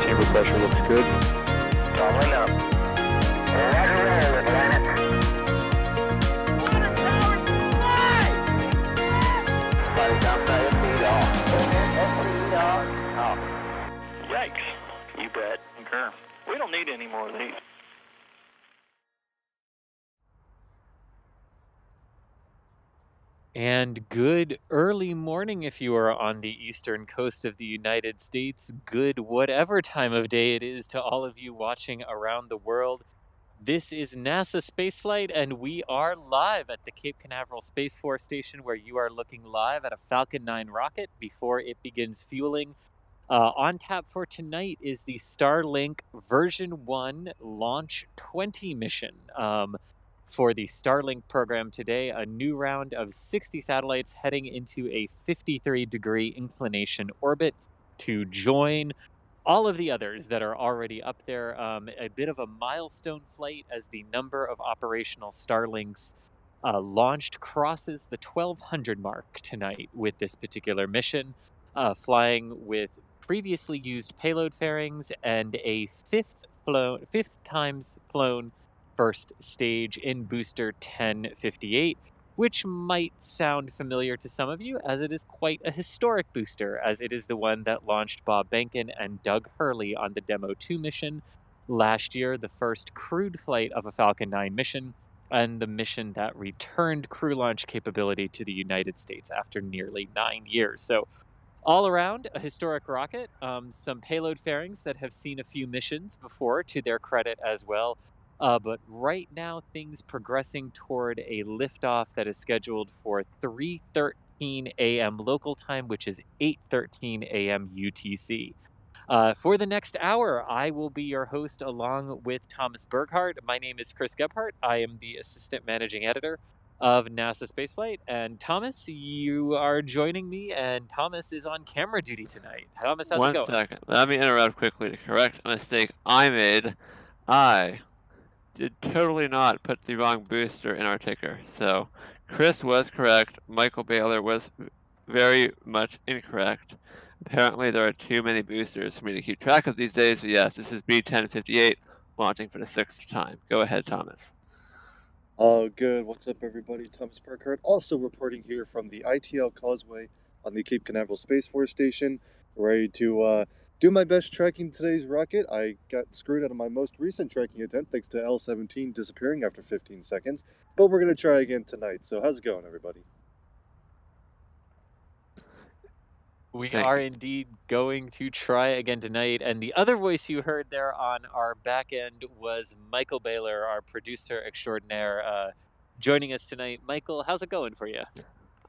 chamber pressure looks good. Doubling up. Roger, roll with planet. Water towers fly! Flight downside speed off. Speed off. Yikes. You bet. Okay. We don't need any more of these. And good early morning if you are on the eastern coast of the United States. Good whatever time of day it is to all of you watching around the world. This is NASA Spaceflight, and we are live at the Cape Canaveral Space Force Station, where you are looking live at a Falcon 9 rocket before it begins fueling. On tap for tonight is the Starlink version 1 Launch 20 mission. For the Starlink program today, a new round of 60 satellites heading into a 53-degree inclination orbit to join all of the others that are already up there. A bit of a milestone flight as the number of operational Starlinks launched crosses the 1,200 mark tonight with this particular mission, flying with previously used payload fairings and a fifth times flown first stage in booster 1058, which might sound familiar to some of you, as it is quite a historic booster, as it is the one that launched Bob Behnken and Doug Hurley on the Demo 2 mission last year, the first crewed flight of a Falcon 9 mission, and the mission that returned crew launch capability to the United States after nearly 9 years. So all around, a historic rocket, some payload fairings that have seen a few missions before, to their credit as well. But right now, things progressing toward a liftoff that is scheduled for 3:13 a.m. local time, which is 8:13 a.m. UTC. For the next hour, I will be your host along with Thomas Berghardt. My name is Chris Gebhardt. I am the assistant managing editor of NASA Spaceflight. And Thomas, you are joining me, and Thomas is on camera duty tonight. Thomas, how's it going? 1 second. Let me interrupt quickly to correct a mistake I made. I did totally not put the wrong booster in our ticker. So Chris was correct. Michael Baylor was very much incorrect. Apparently there are too many boosters for me to keep track of these days, but yes, this is B1058 launching for the 6th time. Go ahead, Thomas. Oh, good. What's up, everybody? Thomas Burkhardt, also reporting here from the ITL Causeway on the Cape Canaveral Space Force Station, ready to do my best tracking today's rocket. I got screwed out of my most recent tracking attempt thanks to L17 disappearing after 15 seconds, but we're going to try again tonight. So how's it going, everybody? We Thank are you. indeed going to try again tonight. And the other voice you heard there on our back end was Michael Baylor, our producer extraordinaire, joining us tonight. Michael, how's it going for you?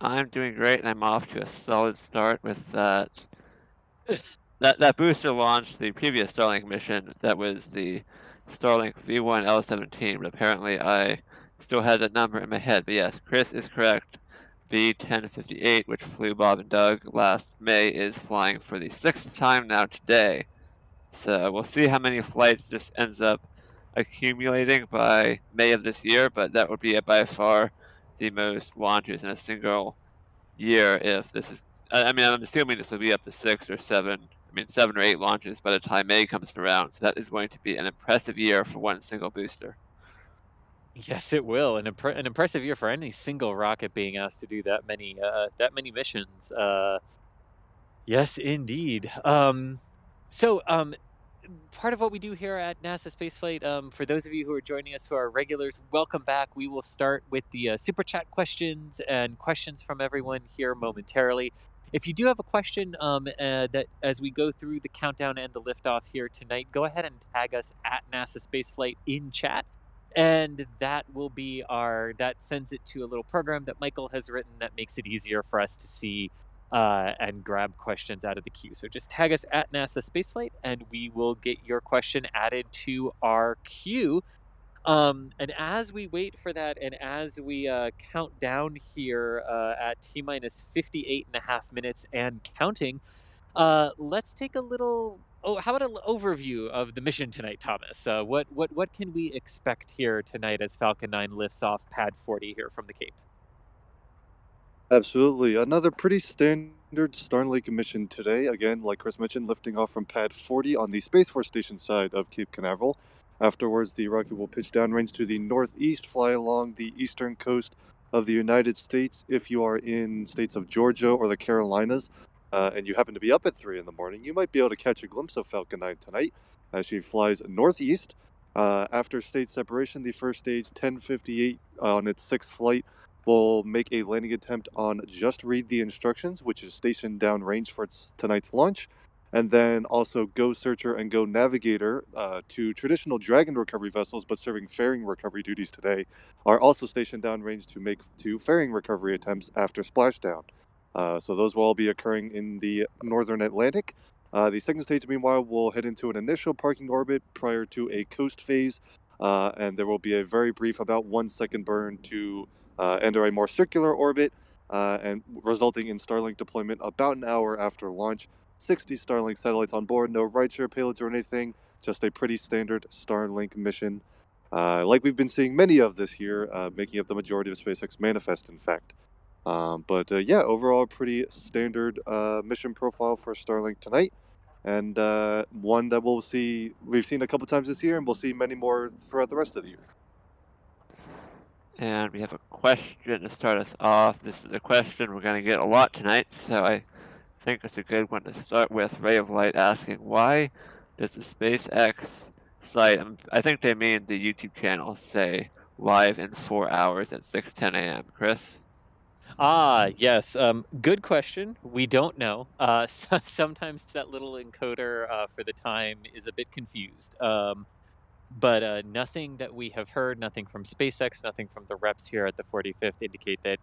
I'm doing great, and I'm off to a solid start with that. That booster launched the previous Starlink mission. That was the Starlink V1 L17, but apparently I still had that number in my head. But yes, Chris is correct. B1058, which flew Bob and Doug last May, is flying for the 6th time now today. So we'll see how many flights this ends up accumulating by May of this year, but that would be by far the most launches in a single year if this is. I mean, I'm assuming this will be up to 6 or 7. I mean, 7 or 8 launches by the time May comes around. So that is going to be an impressive year for one single booster. Yes, it will. An impressive year for any single rocket being asked to do that many missions. Yes, indeed. So part of what we do here at NASA Spaceflight, for those of you who are joining us who are regulars, welcome back. We will start with the super chat questions and questions from everyone here momentarily. If you do have a question that as we go through the countdown and the liftoff here tonight, go ahead and tag us at NASA Spaceflight in chat. And that will be that sends it to a little program that Michael has written that makes it easier for us to see and grab questions out of the queue. So just tag us at NASA Spaceflight, and we will get your question added to our queue. And as we wait for that, and as we count down here at T-minus 58.5 minutes and counting, let's take a little. How about an overview of the mission tonight, Thomas? What can we expect here tonight as Falcon 9 lifts off Pad 40 here from the Cape? Absolutely. Another pretty standard standard Starlink mission today. Again, like Chris mentioned, lifting off from pad 40 on the Space Force Station side of Cape Canaveral. Afterwards, the rocket will pitch downrange to the northeast, fly along the eastern coast of the United States. If you are in states of Georgia or the Carolinas, and you happen to be up at 3 in the morning, you might be able to catch a glimpse of Falcon 9 tonight as she flies northeast. After stage separation, the first stage, 10:58 on its sixth flight, will make a landing attempt on Just Read the Instructions, which is stationed downrange for tonight's launch. And then also Go Searcher and Go Navigator, two traditional Dragon recovery vessels but serving fairing recovery duties today, are also stationed downrange to make two fairing recovery attempts after splashdown. So those will all be occurring in the northern Atlantic. The second stage, meanwhile, will head into an initial parking orbit prior to a coast phase, and there will be a very brief, about 1 second burn to enter a more circular orbit, and resulting in Starlink deployment about an hour after launch. 60 Starlink satellites on board, no rideshare payloads or anything, just a pretty standard Starlink mission. Like we've been seeing many of this year, making up the majority of SpaceX manifest, in fact. But yeah, overall, pretty standard mission profile for Starlink tonight, and one that we've seen a couple times this year, and we'll see many more throughout the rest of the year. And we have a question to start us off. This is a question we're going to get a lot tonight, so I think it's a good one to start with. Ray of Light asking, why does the SpaceX site, I think they mean the YouTube channel, say live in 4 hours at 6:10 a.m.? Chris? Yes. Good question. We don't know. Sometimes that little encoder for the time is a bit confused. But nothing that we have heard, nothing from SpaceX, nothing from the reps here at the 45th indicate that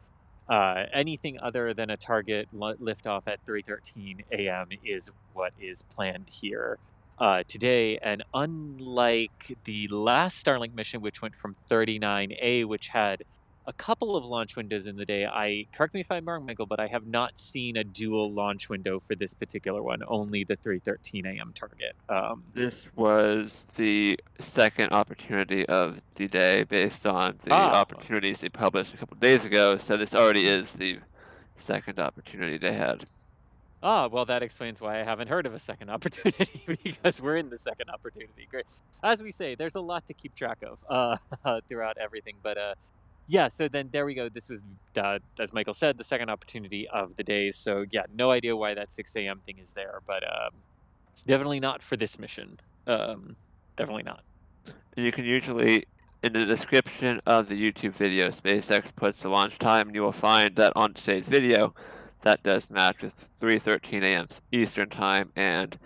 anything other than a target liftoff at 3:13 a.m. is what is planned here today. And unlike the last Starlink mission, which went from 39A, which had a couple of launch windows in the day, correct me if I'm wrong, Michael, but I have not seen a dual launch window for this particular one, only the 3:13 a.m. target. This was the second opportunity of the day based on the opportunities they published a couple days ago, so this already is the second opportunity they had. Well, that explains why I haven't heard of a second opportunity, because we're in the second opportunity. Great. As we say, there's a lot to keep track of throughout everything. But yeah, so then there we go. This was, as Michael said, the second opportunity of the day. So yeah, no idea why that 6 a.m. thing is there, but it's definitely not for this mission. Definitely not. And you can usually, in the description of the YouTube video, SpaceX puts the launch time, and you will find that on today's video, that does match with 3:13 a.m. Eastern time. And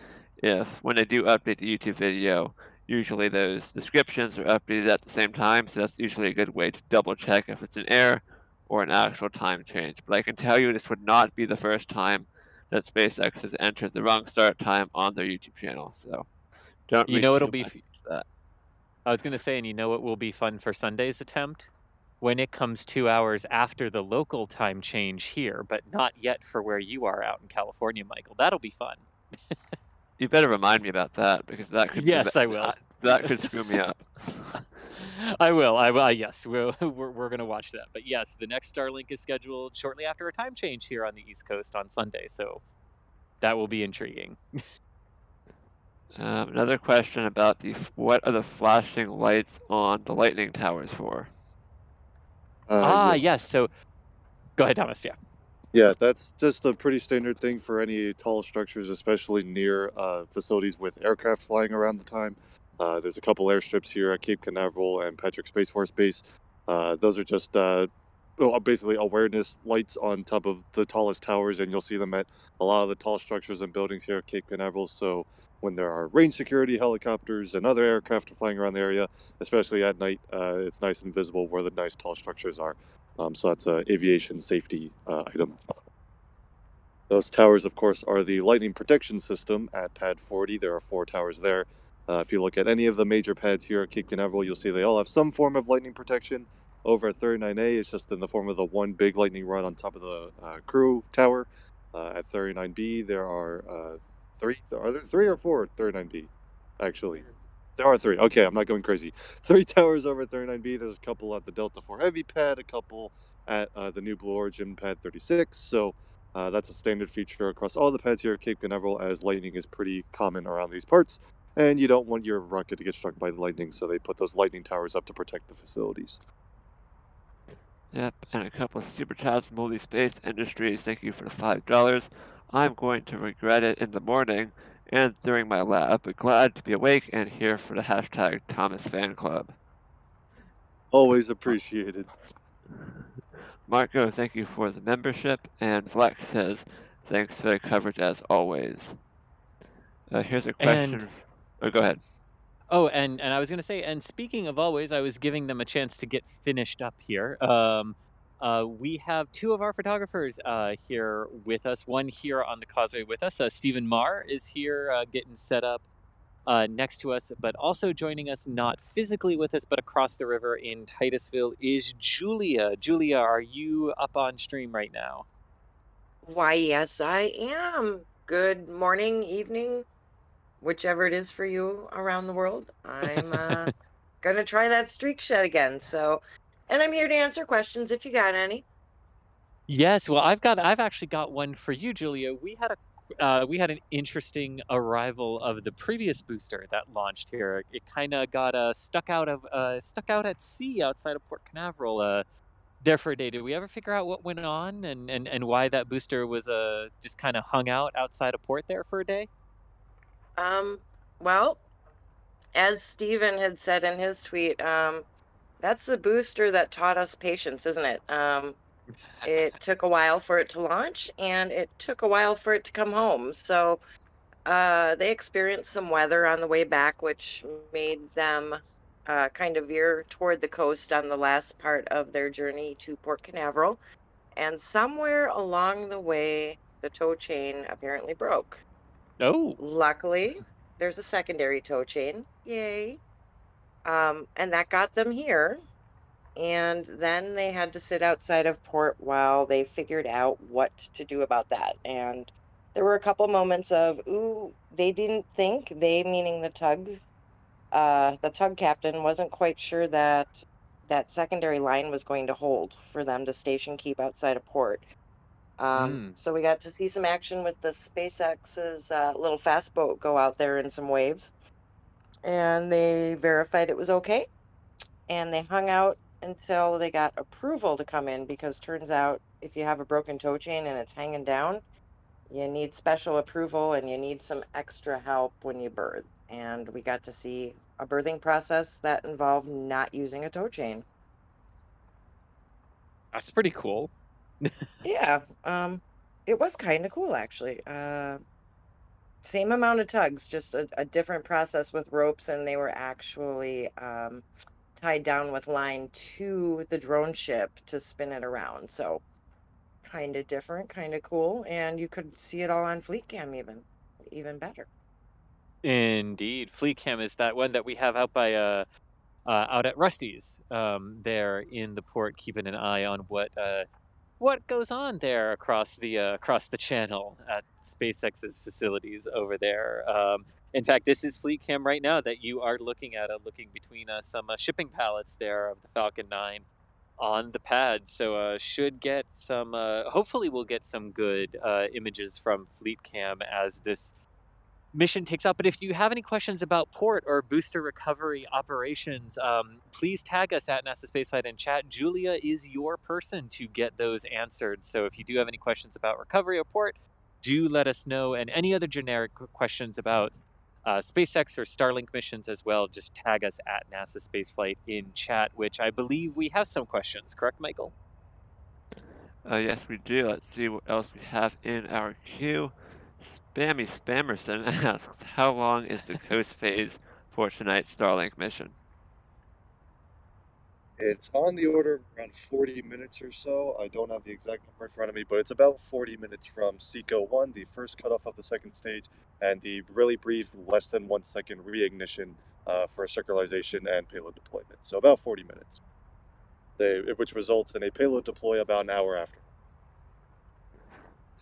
when they do update the YouTube video, usually those descriptions are updated at the same time, so that's usually a good way to double check if it's an error or an actual time change. But I can tell you this would not be the first time that SpaceX has entered the wrong start time on their YouTube channel, so don't read it'll too be much into that. I was going to say, and what will be fun for Sunday's attempt? When it comes 2 hours after the local time change here, but not yet for where you are out in California, Michael. That'll be fun. You better remind me about that, because that could Yes, I will. That could screw me up. I will. Yes, we're going to watch that. But yes, the next Starlink is scheduled shortly after a time change here on the East Coast on Sunday, so that will be intriguing. Another question about what are the flashing lights on the lightning towers for? Yes. So, go ahead, Thomas. Yeah. Yeah, that's just a pretty standard thing for any tall structures, especially near facilities with aircraft flying around the time. There's a couple airstrips here at Cape Canaveral and Patrick Space Force Base. Those are just basically awareness lights on top of the tallest towers, and you'll see them at a lot of the tall structures and buildings here at Cape Canaveral. So when there are range security helicopters and other aircraft flying around the area, especially at night, it's nice and visible where the nice tall structures are. So that's an aviation safety item. Those towers, of course, are the lightning protection system at pad 40. There are 4 towers there. If you look at any of the major pads here at Cape Canaveral, you'll see they all have some form of lightning protection. Over at 39A, it's just in the form of the one big lightning rod on top of the crew tower. At 39B, there are 3. Are there 3 or 4 at 39B? Actually, there are 3. Okay, I'm not going crazy. 3 towers over at 39B. There's a couple at the Delta 4 Heavy pad, a couple at the new Blue Origin pad 36. So That's a standard feature across all the pads here at Cape Canaveral, as lightning is pretty common around these parts, and you don't want your rocket to get struck by the lightning, so they put those lightning towers up to protect the facilities. Yep, and a couple of super chats from Moldy Space Industries. Thank you for the $5. I'm going to regret it in the morning and during my lab, but glad to be awake and here for the hashtag Thomas Fan Club. Always appreciated. Marco, thank you for the membership, and Flex says, thanks for the coverage as always. Here's a question. Go ahead. Oh, and I was going to say, and speaking of always, I was giving them a chance to get finished up here. We have two of our photographers here with us. One here on the causeway with us. Stephen Marr is here getting set up next to us, but also joining us, not physically with us, but across the river in Titusville, is Julia. Julia, are you up on stream right now? Why, yes, I am. Good morning, evening, whichever it is for you around the world. I'm gonna try that streak shed again. So, and I'm here to answer questions if you got any. Yes, well, I've actually got one for you, Julia. We had an interesting arrival of the previous booster that launched here. It kind of got stuck out at sea outside of Port Canaveral there for a day. Did we ever figure out what went on and why that booster was just kind of hung out outside of port there for a day? Well, as Steven had said in his tweet, that's the booster that taught us patience, isn't it? It took a while for it to launch, and it took a while for it to come home. So they experienced some weather on the way back, which made them kind of veer toward the coast on the last part of their journey to Port Canaveral. And somewhere along the way, the tow chain apparently broke. Oh, Luckily, there's a secondary tow chain. Yay. And that got them here. And then they had to sit outside of port while they figured out what to do about that. And there were a couple moments of, ooh, they didn't think, they meaning the tug captain wasn't quite sure that that secondary line was going to hold for them to station keep outside of port. So we got to see some action with the SpaceX's little fast boat go out there in some waves. And they verified it was okay. And they hung out until they got approval to come in, because turns out if you have a broken tow chain and it's hanging down, you need special approval and you need some extra help when you birth. And we got to see a birthing process that involved not using a tow chain. that's pretty cool. Yeah, it was kind of cool, actually. Same amount of tugs, just a different process with ropes, and they were actually tied down with line to the drone ship to spin it around. So kind of different, kind of cool, and you could see it all on Fleet Cam even better. Indeed, Fleet Cam is that one that we have out by out at Rusty's there in the port, keeping an eye on what goes on there across the channel at SpaceX's facilities over there. In fact, this is Fleet Cam right now that you are looking at, looking between some shipping pallets there of the Falcon 9 on the pad. So should get some, hopefully we'll get some good images from Fleet Cam as this mission takes out. But if you have any questions about port or booster recovery operations, please tag us at NASASpaceflight in chat. Julia is your person to get those answered. So if you do have any questions about recovery or port, do let us know. And any other generic questions about SpaceX or Starlink missions as well, just tag us at NASASpaceflight in chat, which I believe we have some questions. Correct, Michael? Yes, we do. Let's see what else we have in our queue. Spammy Spammerson asks, how long is the coast phase for tonight's Starlink mission? It's on the order of around 40 minutes or so. I don't have the exact number in front of me, but it's about 40 minutes from SECO 1, the first cutoff of the second stage, and the really brief, less than 1 second reignition for circularization and payload deployment. So about 40 minutes, which results in a payload deploy about an hour after.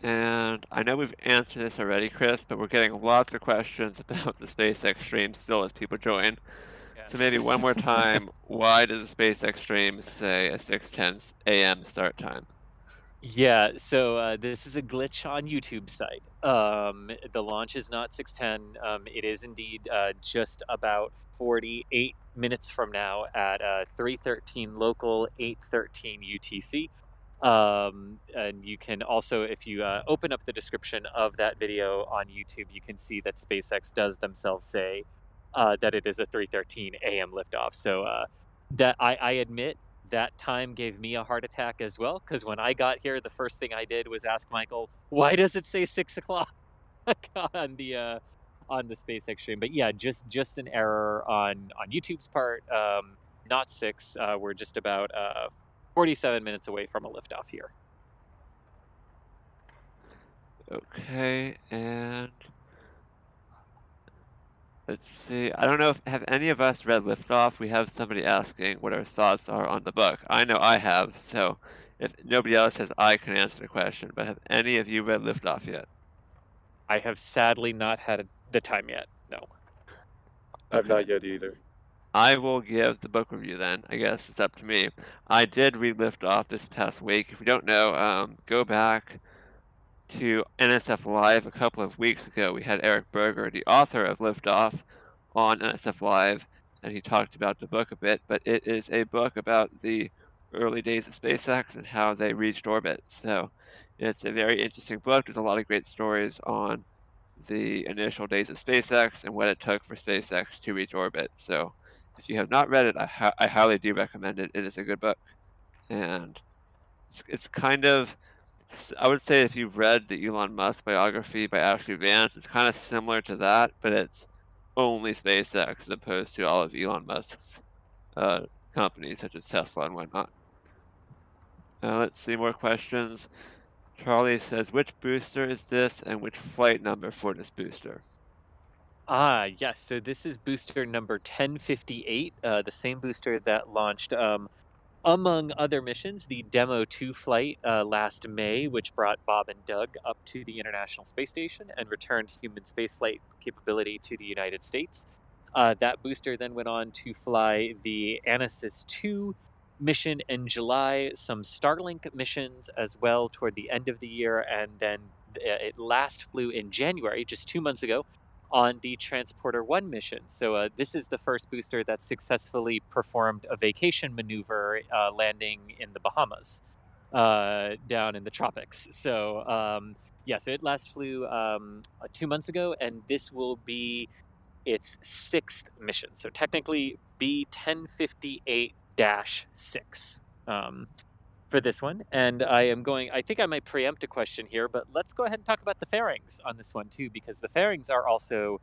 And I know we've answered this already, Chris, but we're getting lots of questions about the SpaceX stream still as people join. Yes. So maybe one more time, why does the SpaceX stream say a 6:10 a.m. start time? Yeah, so this is a glitch on YouTube site. The launch is not 6:10. It is indeed just about 48 minutes from now at 3:13 local, 8:13 UTC. And you can also, if you open up the description of that video on YouTube, you can see that SpaceX does themselves say that it is a 3:13 a.m. liftoff. So that I admit that time gave me a heart attack as well, because when I got here, the first thing I did was ask Michael, "Why does it say 6 o'clock on the SpaceX stream?" But yeah, just an error on YouTube's part. Not six. We're just about 47 minutes away from a liftoff here. Okay, and let's see. I don't know if have any of us read Liftoff. We have somebody asking what our thoughts are on the book. I know I have, so if nobody else has, I can answer the question. But have any of you read Liftoff yet? I have sadly not had the time yet. No. I've not yet either. I will give the book review then. I guess it's up to me. I did read Liftoff this past week. If you don't know, go back to NSF Live a couple of weeks ago. We had Eric Berger, the author of Liftoff, on NSF Live, and he talked about the book a bit. But it is a book about the early days of SpaceX and how they reached orbit. So it's a very interesting book. There's a lot of great stories on the initial days of SpaceX and what it took for SpaceX to reach orbit. So if you have not read it, I highly do recommend it. It is a good book, and it's kind of, I would say if you've read the Elon Musk biography by Ashley Vance, it's kind of similar to that, but it's only SpaceX as opposed to all of Elon Musk's companies such as Tesla and whatnot. Let's see more questions. Charlie says, which booster is this and which flight number for this booster? Yes. So this is booster number 1058, the same booster that launched, among other missions, the Demo 2 flight last May, which brought Bob and Doug up to the International Space Station and returned human spaceflight capability to the United States. That booster then went on to fly the Anasis 2 mission in July, some Starlink missions as well toward the end of the year, and then it last flew in January, just 2 months ago, on the Transporter 1 mission. So this is the first booster that successfully performed a vacation maneuver, landing in the Bahamas, down in the tropics. So yeah, so it last flew 2 months ago, and this will be its sixth mission. So technically B1058-6. For this one. And I think I might preempt a question here, but let's go ahead and talk about the fairings on this one too, because the fairings are also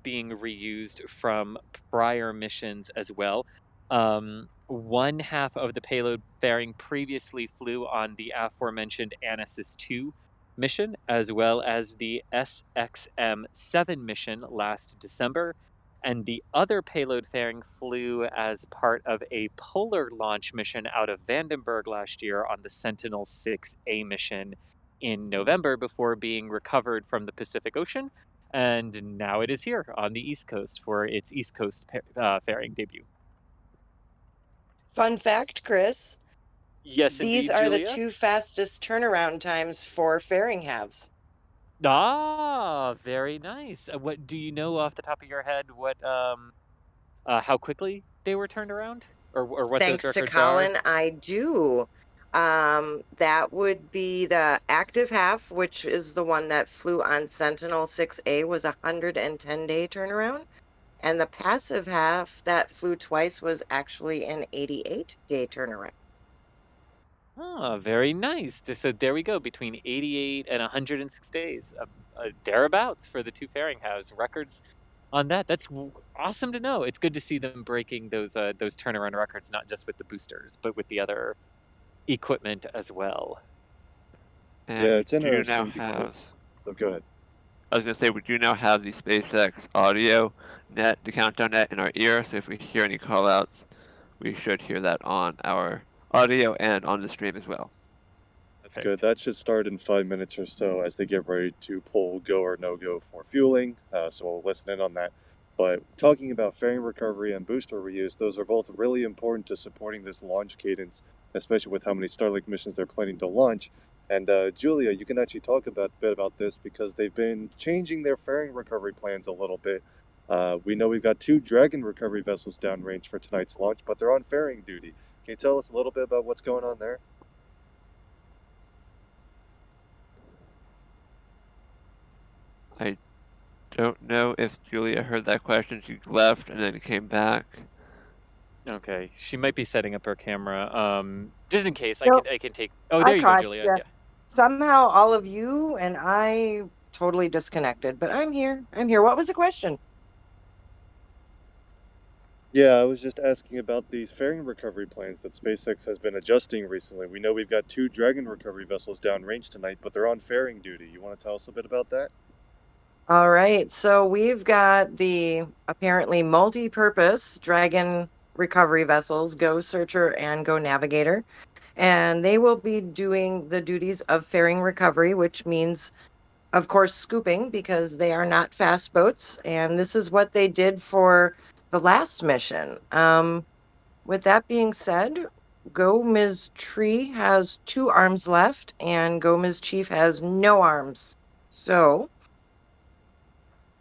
being reused from prior missions as well. One half of the payload fairing previously flew on the aforementioned Anasis 2 mission, as well as the SXM-7 mission last December. And the other payload fairing flew as part of a polar launch mission out of Vandenberg last year on the Sentinel-6A mission in November before being recovered from the Pacific Ocean. And now it is here on the East Coast for its East Coast fairing debut. Fun fact, Chris. Yes, These indeed, are Julia. the two fastest turnaround times for fairing halves. Ah, very nice. What do you know off the top of your head? What how quickly they were turned around, or what Thanks those to records Colin, are? I do. That would be the active half, which is the one that flew on Sentinel 6A, was a 110-day turnaround. And the passive half that flew twice was actually an 88-day turnaround. Ah, very nice. So there we go, between 88 and 106 days, thereabouts for the two fairing halves. Records on that. That's awesome to know. It's good to see them breaking those turnaround records, not just with the boosters, but with the other equipment as well. And yeah, it's we do now interesting have. because. Oh, go ahead. I was going to say, we do now have the SpaceX audio net, the countdown net in our ear, so if we hear any callouts, we should hear that on our audio and on the stream as well. That's good. That should start in 5 minutes or so as they get ready to pull go or no go for fueling, so we'll listen in on that. But talking about fairing recovery and booster reuse, those are both really important to supporting this launch cadence especially with how many Starlink missions they're planning to launch. And Julia, you can actually talk a bit about this because they've been changing their fairing recovery plans a little bit. We know we've got 2 Dragon recovery vessels downrange for tonight's launch, but they're on fairing duty. Can you tell us a little bit about what's going on there? I don't know if Julia heard that question. She left and then came back. Okay, she might be setting up her camera. Just in case, Nope. I can take. Oh, I there you go, caught Julia. ya. Yeah. Somehow all of you and I totally disconnected, but I'm here. What was the question? Yeah, I was just asking about these fairing recovery plans that SpaceX has been adjusting recently. We know we've got 2 Dragon recovery vessels downrange tonight, but they're on fairing duty. You want to tell us a bit about that? All right, so we've got the apparently multi-purpose Dragon recovery vessels, Go Searcher and Go Navigator, and they will be doing the duties of fairing recovery, which means, of course, scooping because they are not fast boats, and this is what they did for the last mission. With that being said, Go Ms. Tree has 2 arms left, and Go Ms. Chief has no arms. So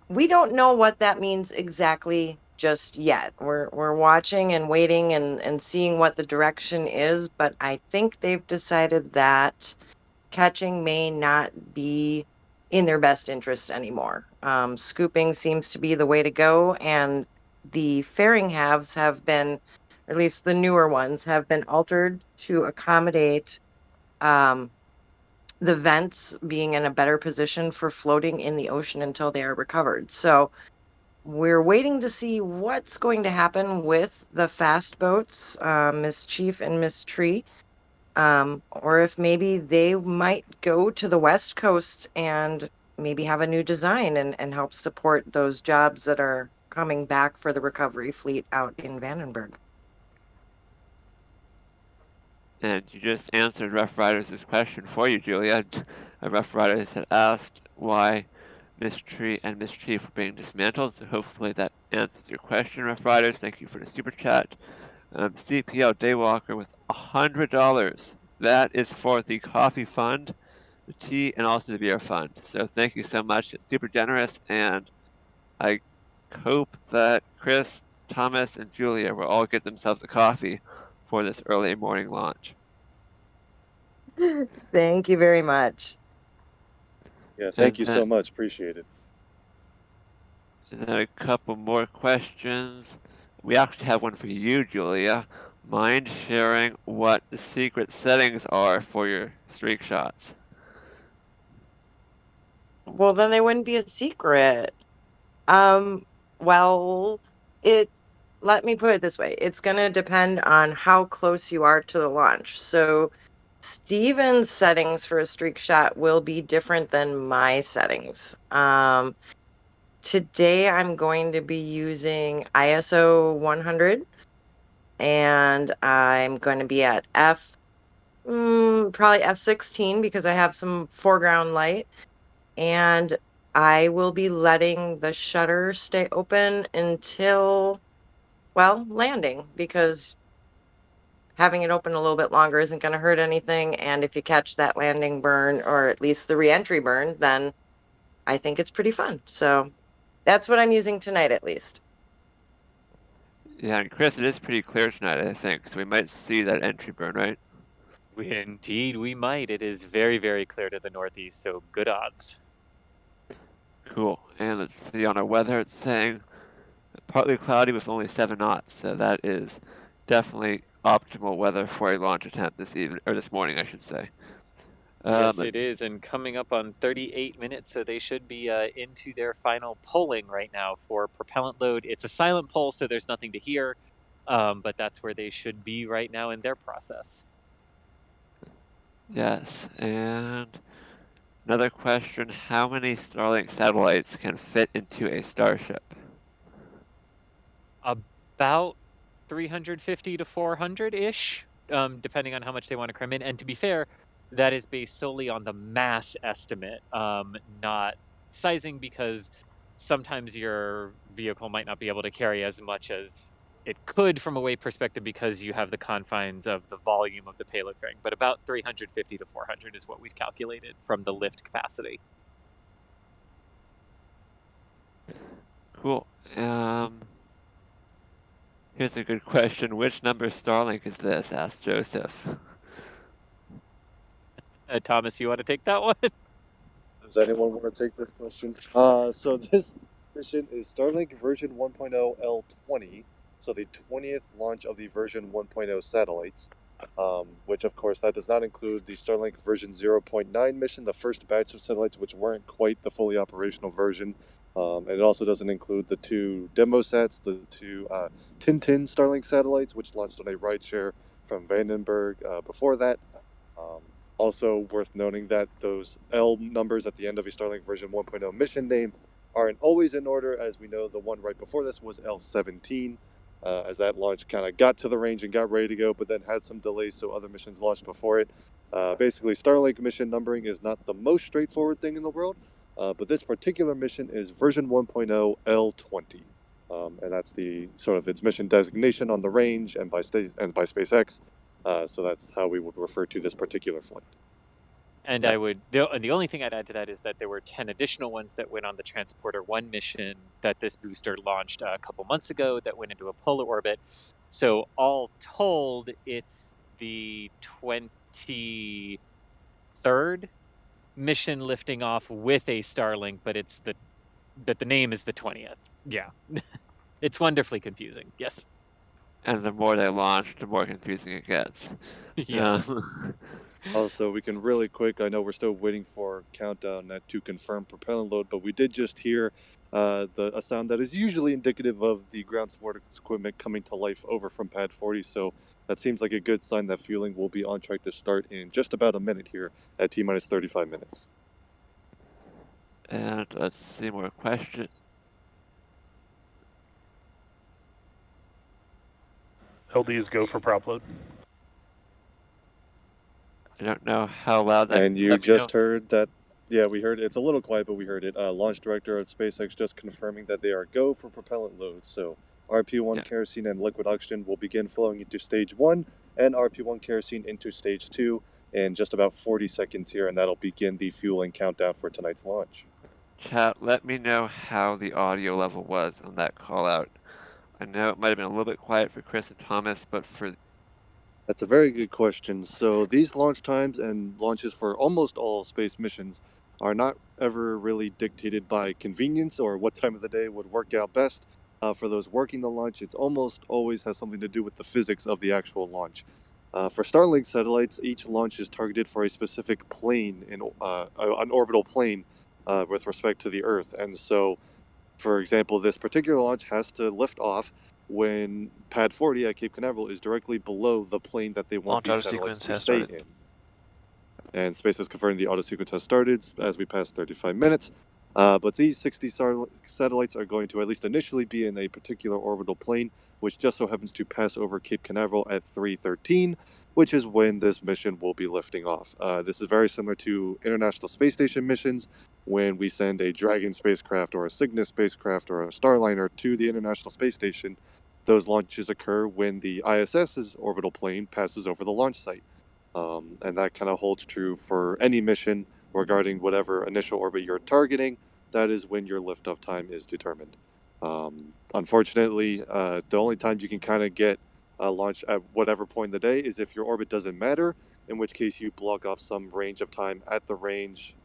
we don't know what that means exactly just yet. We're watching and waiting and seeing what the direction is, but I think they've decided that catching may not be in their best interest anymore. Scooping seems to be the way to go, and the fairing halves have been, or at least the newer ones, have been altered to accommodate the vents being in a better position for floating in the ocean until they are recovered. So we're waiting to see what's going to happen with the fast boats, Miss Chief and Miss Tree, or if maybe they might go to the West Coast and maybe have a new design and help support those jobs that are coming back for the recovery fleet out in Vandenberg. And you just answered Rough Riders' question for you, Julia. Rough Riders had asked why Miss Tree and Miss Chief were being dismantled, so hopefully that answers your question, Rough Riders. Thank you for the super chat. CPL Daywalker with $100. That is for the coffee fund, the tea, and also the beer fund. So thank you so much. It's super generous, and I hope that Chris, Thomas, and Julia will all get themselves a coffee for this early morning launch. Thank you very much. Yeah, thank you so then- much. Appreciate it. And then a couple more questions. We actually have one for you, Julia. Mind sharing what the secret settings are for your streak shots? Well, then they wouldn't be a secret. Well, let me put it this way. It's going to depend on how close you are to the launch. So Steven's settings for a streak shot will be different than my settings. Today I'm going to be using ISO 100, and I'm going to be at probably F16 because I have some foreground light, and I will be letting the shutter stay open until, well, landing, because having it open a little bit longer isn't going to hurt anything. And if you catch that landing burn, or at least the reentry burn, then I think it's pretty fun. So that's what I'm using tonight, at least. Yeah, and Chris, it is pretty clear tonight, I think, so we might see that entry burn, right? Indeed, we might. It is very, very clear to the northeast, so good odds. Cool. And let's see on our weather, it's saying partly cloudy with only 7 knots, so that is definitely optimal weather for a launch attempt this evening, or this morning, I should say. Yes, it is, and coming up on 38 minutes, so they should be into their final polling right now for propellant load. It's a silent poll, so there's nothing to hear, but that's where they should be right now in their process. Yes, and another question, how many Starlink satellites can fit into a Starship? About 350 to 400-ish, depending on how much they want to cram in. And to be fair, that is based solely on the mass estimate, not sizing, because sometimes your vehicle might not be able to carry as much as it could from a weight perspective because you have the confines of the volume of the payload ring, but about 350 to 400 is what we've calculated from the lift capacity. Cool. Here's a good question. Which number Starlink is this? Asked Joseph. Thomas, you want to take that one? Does anyone want to take this question? So this mission is Starlink version 1.0 L20, so the 20th launch of the version 1.0 satellites, which of course that does not include the Starlink version 0.9 mission, the first batch of satellites which weren't quite the fully operational version. And it also doesn't include the 2 demo sats, the 2 Tintin Starlink satellites, which launched on a rideshare from Vandenberg before that. Also worth noting that those L numbers at the end of a Starlink version 1.0 mission name aren't always in order. As we know, the one right before this was L17, as that launch kind of got to the range and got ready to go, but then had some delays, so other missions launched before it. Basically, Starlink mission numbering is not the most straightforward thing in the world, but this particular mission is version 1.0 L20. And that's the sort of its mission designation on the range and by SpaceX. So that's how we would refer to this particular flight. And I would, the only thing I'd add to that is that there were 10 additional ones that went on the Transporter 1 mission that this booster launched a couple months ago that went into a polar orbit. So all told, it's the 23rd mission lifting off with a Starlink, but the name is the 20th. Yeah. It's wonderfully confusing. Yes. And the more they launch, the more confusing it gets. Yes. Also, we can really quick, I know we're still waiting for countdown to confirm propellant load, but we did just hear a sound that is usually indicative of the ground support equipment coming to life over from pad 40, so that seems like a good sign that fueling will be on track to start in just about a minute here at T-minus 35 minutes. And let's see more questions. LDs go for prop load. I don't know how loud that is. And you just heard that, yeah, we heard it. It's a little quiet, but we heard it. Launch director of SpaceX just confirming that they are go for propellant loads. So RP-1 kerosene and liquid oxygen will begin flowing into stage 1 and RP-1 kerosene into stage 2 in just about 40 seconds here, and that'll begin the fueling countdown for tonight's launch. Chat, let me know how the audio level was on that call out. I know it might have been a little bit quiet for Chris and Thomas, but for... That's a very good question. So these launch times and launches for almost all space missions are not ever really dictated by convenience or what time of the day would work out best. For those working the launch, it's almost always has something to do with the physics of the actual launch. For Starlink satellites, each launch is targeted for a specific plane, an orbital plane with respect to the Earth. And so, for example, this particular launch has to lift off when pad 40 at Cape Canaveral is directly below the plane that they want these satellites to stay in. And Space has confirmed the auto sequence has started as we pass 35 minutes. But these 60 satellites are going to at least initially be in a particular orbital plane, which just so happens to pass over Cape Canaveral at 3:13, which is when this mission will be lifting off. This is very similar to International Space Station missions, when we send a Dragon spacecraft or a Cygnus spacecraft or a Starliner to the International Space Station. Those launches occur when the ISS's orbital plane passes over the launch site. And that kind of holds true for any mission regarding whatever initial orbit you're targeting. That is when your liftoff time is determined. Unfortunately, the only time you can kind of get a launch at whatever point in the day is if your orbit doesn't matter, in which case you block off some range of time at the range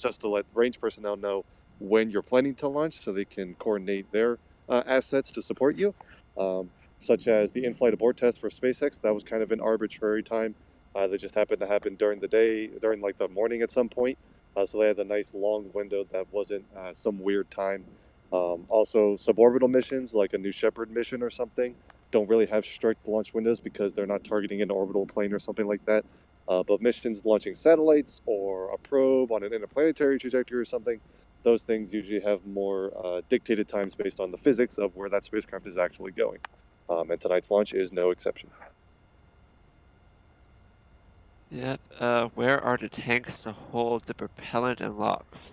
just to let range personnel know when you're planning to launch so they can coordinate their assets to support you, such as the in-flight abort test for SpaceX. That was kind of an arbitrary time. That just happened to happen during the day, during like the morning at some point. So they had a nice long window that wasn't some weird time. Also, suborbital missions like a New Shepard mission or something don't really have strict launch windows because they're not targeting an orbital plane or something like that. But missions launching satellites or a probe on an interplanetary trajectory or something, those things usually have more dictated times based on the physics of where that spacecraft is actually going. And tonight's launch is no exception. Yep. Where are the tanks to hold the propellant and locks?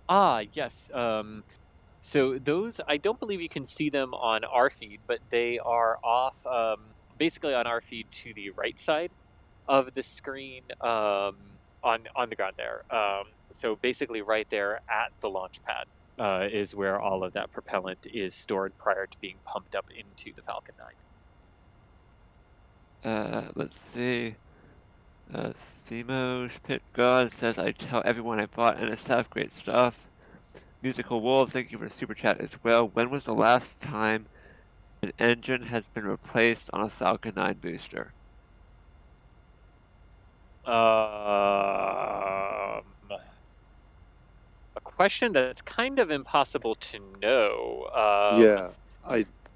Ah, yes. So those, I don't believe you can see them on our feed, but they are off, basically on our feed to the right side of the screen, on the ground there. So basically right there at the launch pad is where all of that propellant is stored prior to being pumped up into the Falcon 9. Let's see. Themos Pit God says, I tell everyone I bought NSF, great stuff. Musical Wolves, thank you for the super chat as well. When was the last time an engine has been replaced on a Falcon 9 booster? A question that's kind of impossible to know. Yeah,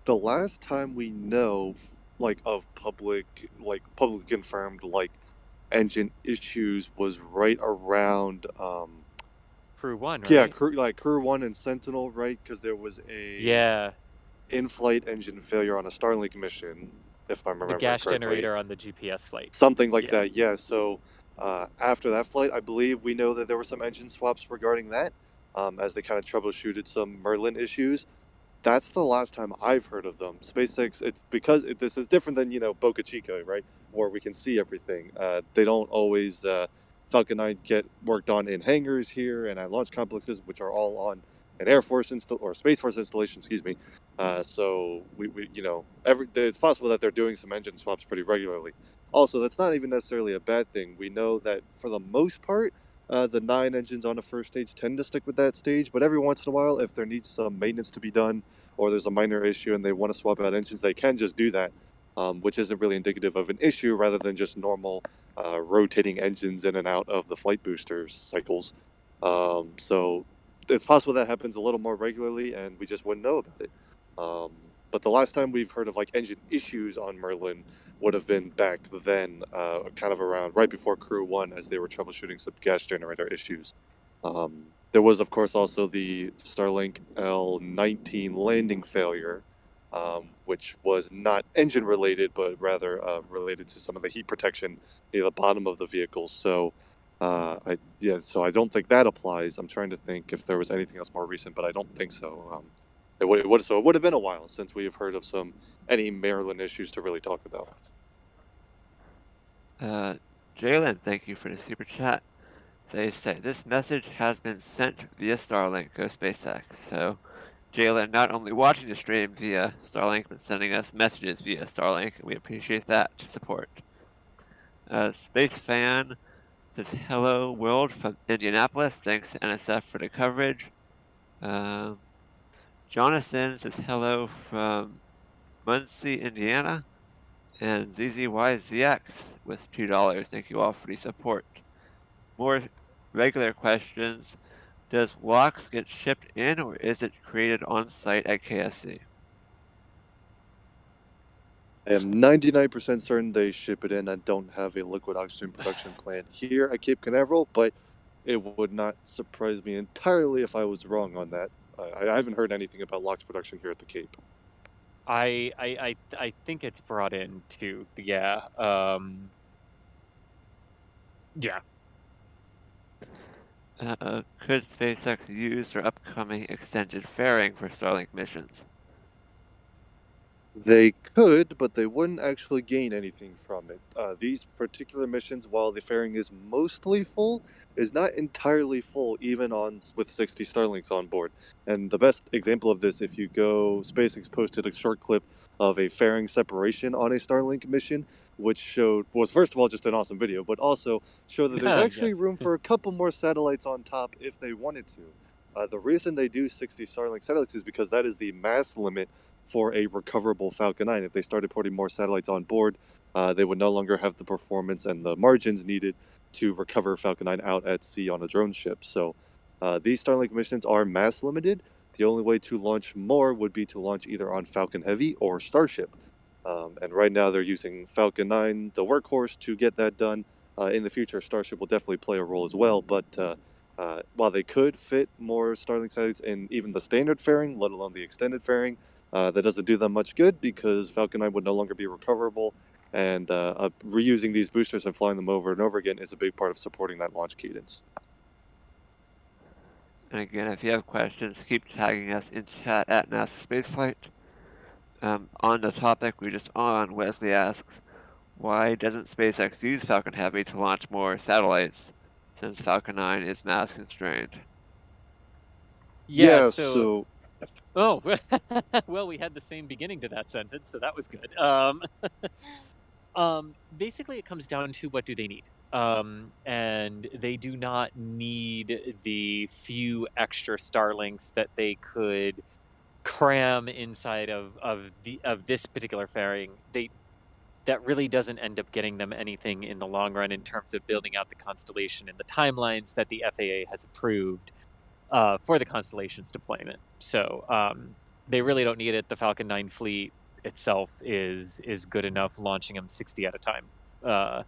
the last time we know, like of publicly confirmed engine issues was right around Crew 1, right? yeah, Crew 1 and Sentinel, right? Because there was a in-flight engine failure on a Starlink mission, if I'm remembering the gas correctly. generator on the GPS flight. Something like that, yeah. So after that flight, I believe we know that there were some engine swaps regarding that, as they kind of troubleshooted some Merlin issues. That's the last time I've heard of them. SpaceX, it's because this is different than, Boca Chica, right? Where we can see everything. They don't always, Falcon 9 get worked on in hangars here and at launch complexes, which are all on an Air Force or Space Force installation, excuse me. So we it's possible that they're doing some engine swaps pretty regularly. Also, that's not even necessarily a bad thing. We know that for the most part, the 9 engines on the first stage tend to stick with that stage, but every once in a while, if there needs some maintenance to be done, or there's a minor issue and they want to swap out engines, they can just do that, which isn't really indicative of an issue, rather than just normal rotating engines in and out of the flight boosters cycles. So it's possible that happens a little more regularly, and we just wouldn't know about it. But the last time we've heard of engine issues on Merlin would have been back then, kind of around right before Crew 1, as they were troubleshooting some gas generator issues. There was, of course, also the Starlink L-19 landing failure, which was not engine related, but rather related to some of the heat protection near the bottom of the vehicle. So, I don't think that applies. I'm trying to think if there was anything else more recent, but I don't think so. It would have been a while since we have heard of any Maryland issues to really talk about. Jalen, thank you for the super chat. They say this message has been sent via Starlink. Go SpaceX. So, Jalen, not only watching the stream via Starlink, but sending us messages via Starlink, and we appreciate that support. Space Fan says hello world from Indianapolis. Thanks to NSF for the coverage. Jonathan says hello from Muncie, Indiana. And ZZYZX with $2. Thank you all for the support. More regular questions. Does LOX get shipped in, or is it created on site at KSC? I am 99% certain they ship it in. I don't have a liquid oxygen production plant here at Cape Canaveral, but it would not surprise me entirely if I was wrong on that. I haven't heard anything about LOX production here at the Cape. I think it's brought in too. Yeah. Yeah. Could SpaceX use their upcoming extended fairing for Starlink missions? They could, but they wouldn't actually gain anything from it. These particular missions, while the fairing is mostly full, is not entirely full, even with 60 Starlinks on board. And the best example of this, if you go, SpaceX posted a short clip of a fairing separation on a Starlink mission, which was first of all just an awesome video, but also showed that there's actually room for a couple more satellites on top if they wanted to. The reason they do 60 Starlink satellites is because that is the mass limit for a recoverable Falcon 9. If they started putting more satellites on board, they would no longer have the performance and the margins needed to recover Falcon 9 out at sea on a drone ship. So these Starlink missions are mass limited. The only way to launch more would be to launch either on Falcon Heavy or Starship. And right now they're using Falcon 9, the workhorse, to get that done. In the future, Starship will definitely play a role as well, but while they could fit more Starlink satellites in even the standard fairing, let alone the extended fairing, that doesn't do them much good, because Falcon 9 would no longer be recoverable, and reusing these boosters and flying them over and over again is a big part of supporting that launch cadence. And again, if you have questions, keep tagging us in chat at NASASpaceflight. On the topic we just on, Wesley asks, why doesn't SpaceX use Falcon Heavy to launch more satellites, since Falcon 9 is mass constrained? Yeah, so oh, well, we had the same beginning to that sentence, so that was good. Basically, it comes down to what do they need? And they do not need the few extra Starlinks that they could cram inside of this particular fairing. That really doesn't end up getting them anything in the long run in terms of building out the constellation and the timelines that the FAA has approved for the constellation's deployment. So they really don't need it. The Falcon 9 fleet itself is good enough, launching them 60 at a time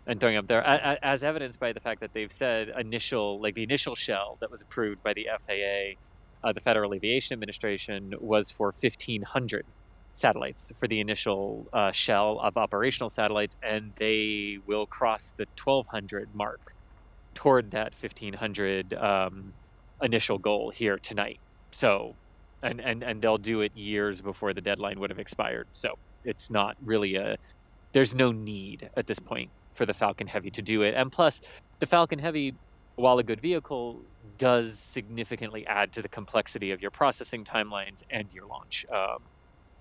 and throwing them there, as evidenced by the fact that they've said the initial shell that was approved by the FAA, the Federal Aviation Administration, was for 1,500 satellites for the initial shell of operational satellites, and they will cross the 1,200 mark toward that 1,500 initial goal here tonight. So, and they'll do it years before the deadline would have expired. So it's not really there's no need at this point for the Falcon Heavy to do it. And plus, the Falcon Heavy, while a good vehicle, does significantly add to the complexity of your processing timelines and your launch.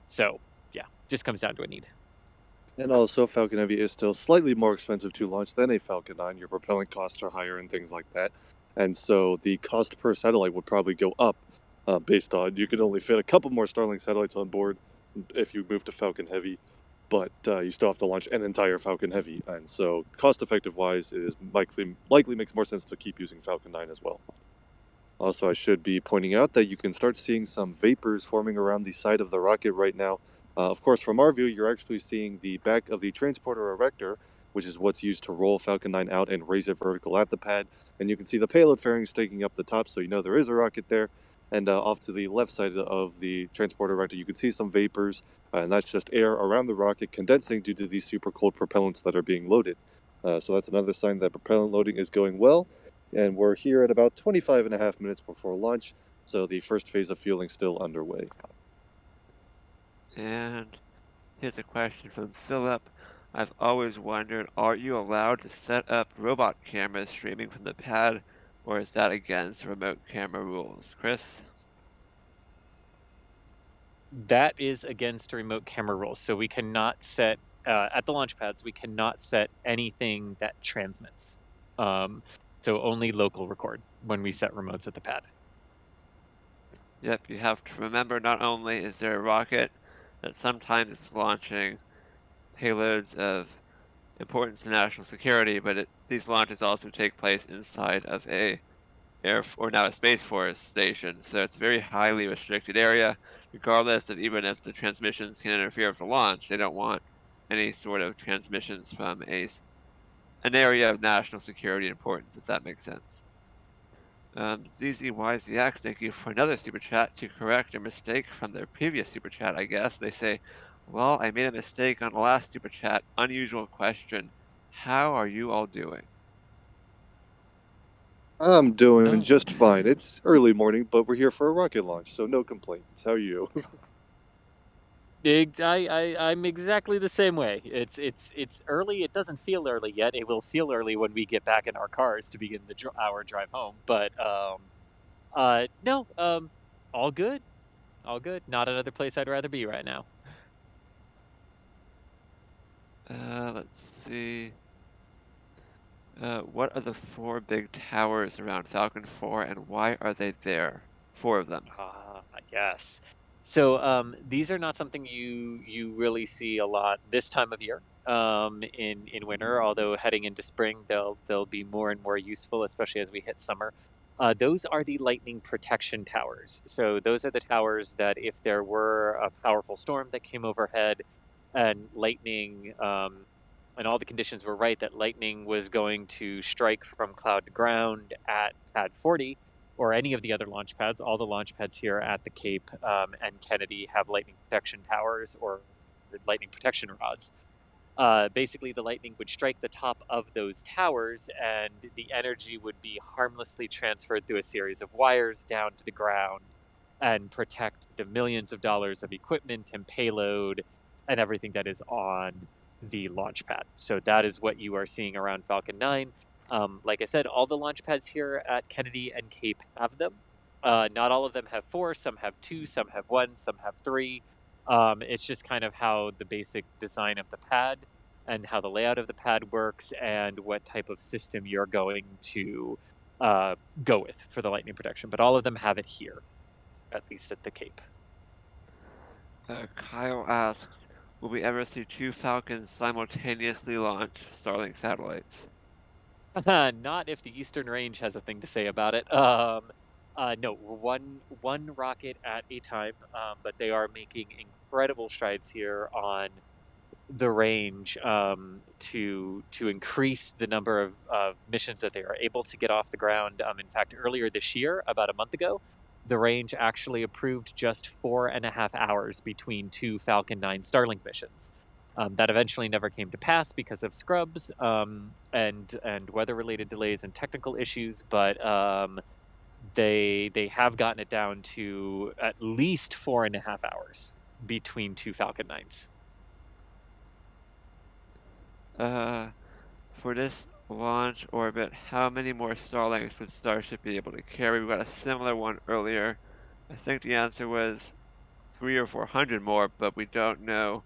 So yeah, just comes down to a need. And also, Falcon Heavy is still slightly more expensive to launch than a Falcon 9. Your propellant costs are higher and things like that. And so the cost per satellite would probably go up based on you could only fit a couple more Starlink satellites on board if you move to Falcon Heavy, but you still have to launch an entire Falcon Heavy. And so cost-effective wise, it is likely makes more sense to keep using Falcon 9 as well. Also, I should be pointing out that you can start seeing some vapors forming around the side of the rocket right now. Of course, from our view, you're actually seeing the back of the transporter erector, which is what's used to roll Falcon 9 out and raise it vertical at the pad. And you can see the payload fairing sticking up the top, so you know there is a rocket there. And off to the left side of the transporter erector, you can see some vapors, and that's just air around the rocket condensing due to these super cold propellants that are being loaded. So that's another sign that propellant loading is going well. And we're here at about 25 and a half minutes before launch, so the first phase of fueling still underway. And here's a question from Philip. I've always wondered, are you allowed to set up robot cameras streaming from the pad, or is that against remote camera rules? Chris? That is against remote camera rules. So we cannot set, at the launch pads, we cannot set anything that transmits. So only local record when we set remotes at the pad. Yep, you have to remember not only is there a rocket that sometimes it's launching payloads of importance to national security, but these launches also take place inside of a Space Force station. So it's a very highly restricted area, regardless of even if the transmissions can interfere with the launch. They don't want any sort of transmissions from an area of national security importance, if that makes sense. ZZYZX, thank you for another super chat to correct a mistake from their previous super chat, I guess. They say, well, I made a mistake on the last super chat. Unusual question. How are you all doing? I'm doing just fine. It's early morning, but we're here for a rocket launch, so no complaints. How are you? I'm exactly the same way. It's early. It doesn't feel early yet. It will feel early when we get back in our cars to begin our drive home. But no, all good, all good. Not another place I'd rather be right now. Let's see. What are the 4 big towers around Falcon 4, and why are they there? 4 of them. Yes. So these are not something you really see a lot this time of year in winter. Although heading into spring, they'll be more and more useful, especially as we hit summer. Those are the lightning protection towers. So those are the towers that if there were a powerful storm that came overhead and lightning and all the conditions were right that lightning was going to strike from cloud to ground at pad 40, or any of the other launch pads. All the launch pads here at the Cape and Kennedy have lightning protection towers or lightning protection rods. Basically, the lightning would strike the top of those towers, and the energy would be harmlessly transferred through a series of wires down to the ground and protect the millions of dollars of equipment and payload and everything that is on the launch pad. So that is what you are seeing around Falcon 9. Like I said, all the launch pads here at Kennedy and Cape have them. Not all of them have 4, some have 2, some have 1, some have 3. It's just kind of how the basic design of the pad and how the layout of the pad works and what type of system you're going to go with for the lightning protection. But all of them have it here, at least at the Cape. Kyle asks, will we ever see 2 Falcons simultaneously launch Starlink satellites? Not if the Eastern Range has a thing to say about it. No, one rocket at a time, but they are making incredible strides here on the range to increase the number of missions that they are able to get off the ground. In fact, earlier this year, about a month ago, the range actually approved just 4.5 hours between 2 Falcon 9 Starlink missions. That eventually never came to pass because of scrubs and weather-related delays and technical issues, but they have gotten it down to at least 4.5 hours between 2 Falcon 9s. For this launch orbit, how many more Starlinks would Starship be able to carry? We got a similar one earlier. I think the answer was 300 or 400 more, but we don't know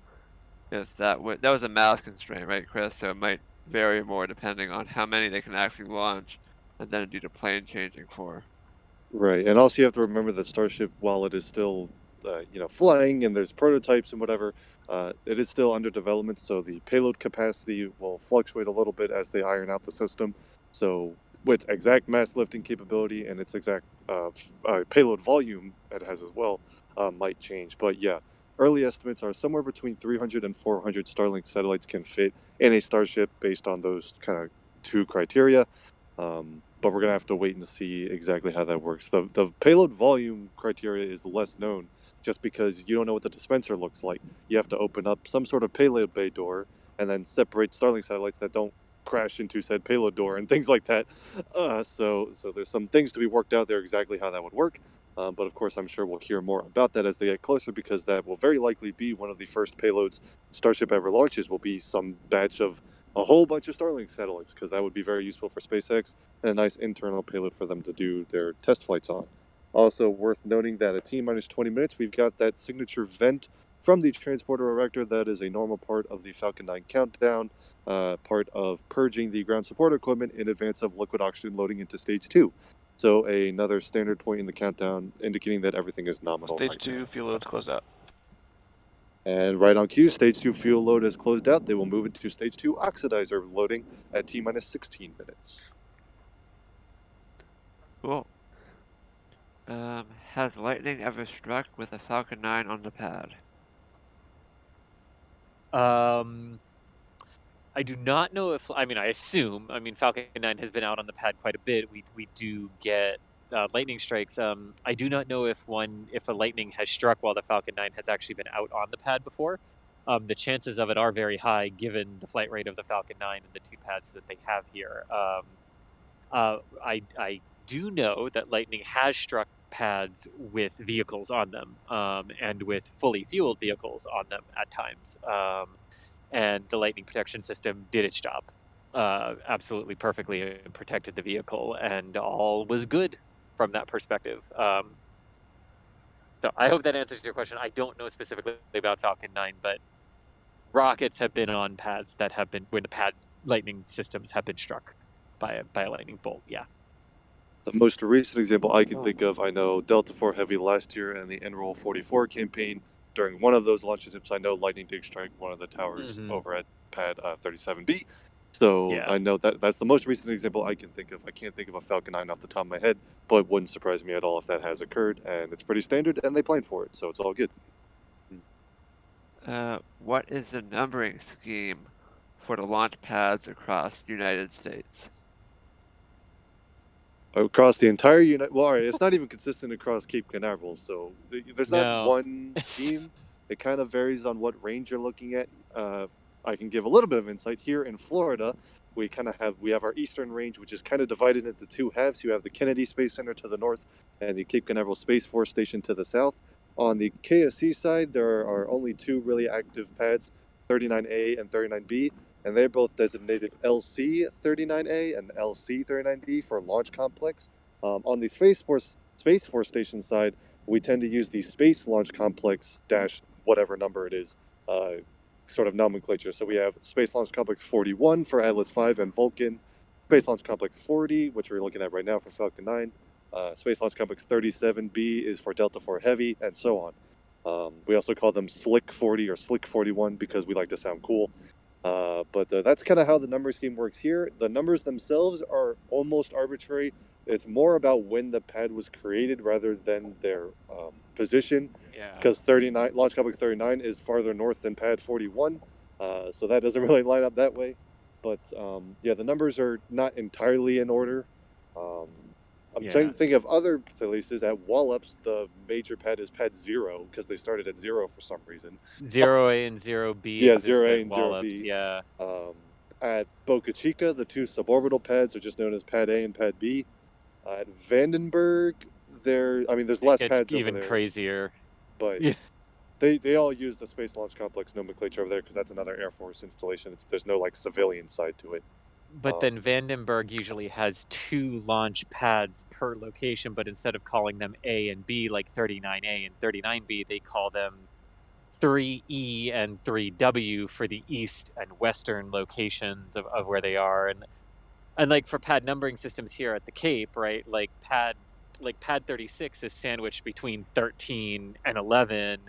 if that was a mass constraint, right, Chris? So it might vary more depending on how many they can actually launch and then do the plane changing for. Right, and also you have to remember that Starship, while it is still, flying and there's prototypes and whatever, it is still under development, so the payload capacity will fluctuate a little bit as they iron out the system. So its exact mass lifting capability and its exact payload volume it has as well might change. But yeah, early estimates are somewhere between 300 and 400 Starlink satellites can fit in a Starship based on those kind of 2 criteria. But we're going to have to wait and see exactly how that works. The payload volume criteria is less known just because you don't know what the dispenser looks like. You have to open up some sort of payload bay door and then separate Starlink satellites that don't crash into said payload door and things like that. So there's some things to be worked out there exactly how that would work. But of course, I'm sure we'll hear more about that as they get closer because that will very likely be one of the first payloads Starship ever launches will be some batch of a whole bunch of Starlink satellites because that would be very useful for SpaceX and a nice internal payload for them to do their test flights on. Also worth noting that at T-minus 20 minutes, we've got that signature vent from the transporter erector that is a normal part of the Falcon 9 countdown, part of purging the ground support equipment in advance of liquid oxygen loading into Stage 2. So another standard point in the countdown indicating that everything is nominal. Stage 2 fuel load's closed out. And right on cue, Stage 2 fuel load has closed out. They will move into Stage 2 oxidizer loading at T-minus 16 minutes. Cool. Has lightning ever struck with a Falcon 9 on the pad? I do not know if, I assume, Falcon 9 has been out on the pad quite a bit. We do get lightning strikes. I do not know if a lightning has struck while the Falcon 9 has actually been out on the pad before. The chances of it are very high given the flight rate of the Falcon 9 and the 2 pads that they have here. I do know that lightning has struck pads with vehicles on them and with fully fueled vehicles on them at times. And the lightning protection system did its job absolutely perfectly and protected the vehicle, and all was good from that perspective. So I hope that answers your question. I don't know specifically about Falcon 9, but rockets have been on pads that have been, when the pad lightning systems have been struck by a lightning bolt, yeah. The most recent example I can think of, I know Delta IV Heavy last year and the Enroll 44 campaign, during one of those launch attempts, I know lightning did strike one of the towers over at pad 37B. So yeah. I know that's the most recent example I can think of. I can't think of a Falcon 9 off the top of my head, but it wouldn't surprise me at all if that has occurred, and it's pretty standard, and they planned for it, so it's all good. What is the numbering scheme for the launch pads across the United States? Across the entire it's not even consistent across Cape Canaveral, so there's not one scheme. It kind of varies on what range you're looking at. I can give a little bit of insight. Here in Florida, we have our eastern range, which is kind of divided into two halves. You have the Kennedy Space Center to the north and the Cape Canaveral Space Force Station to the south. On the KSC side, there are only two really active pads, 39A and 39B, and they're both designated LC-39A and LC-39B for Launch Complex. On the Space Force Station side, we tend to use the Space Launch Complex dash whatever number it is, sort of nomenclature. So we have Space Launch Complex 41 for Atlas V and Vulcan, Space Launch Complex 40, which we're looking at right now for Falcon 9, Space Launch Complex 37B is for Delta IV Heavy, and so on. We also call them Slick 40 or Slick 41 because we like to sound cool. But that's kind of how the number scheme works here. The numbers themselves are almost arbitrary. It's more about when the pad was created rather than their position. Yeah. Because Launch Complex 39 is farther north than pad 41, so that doesn't really line up that way. But yeah, the numbers are not entirely in order. I'm trying to think of other places. At Wallops, the major pad is pad 0 because they started at 0 for some reason. 0A and 0B Yeah, exist 0A at and Wallops, 0B. yeah. At Boca Chica, the two suborbital pads are just known as pad A and pad B. At Vandenberg, there's less It's pads even over there, crazier. but Yeah. they all use the Space Launch Complex nomenclature over there because that's another Air Force installation. There's no like civilian side to it. But then Vandenberg usually has 2 launch pads per location, but instead of calling them A and B like 39A and 39B, they call them 3E and 3W for the east and western locations of where they are. And like for pad numbering systems here at the Cape, right? Like pad 36 is sandwiched between 13 and 11.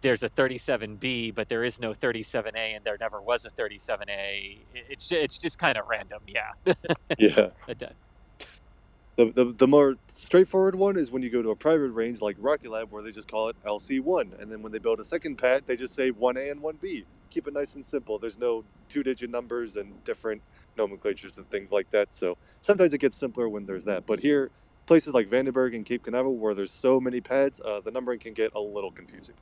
There's a 37B, but there is no 37A, and there never was a 37A. It's just kind of random, yeah. Yeah. The more straightforward one is when you go to a private range like Rocket Lab, where they just call it LC1, and then when they build a second pad, they just say 1A and 1B. Keep it nice and simple. There's no 2-digit numbers and different nomenclatures and things like that. So sometimes it gets simpler when there's that. But here, places like Vandenberg and Cape Canaveral, where there's so many pads, the numbering can get a little confusing.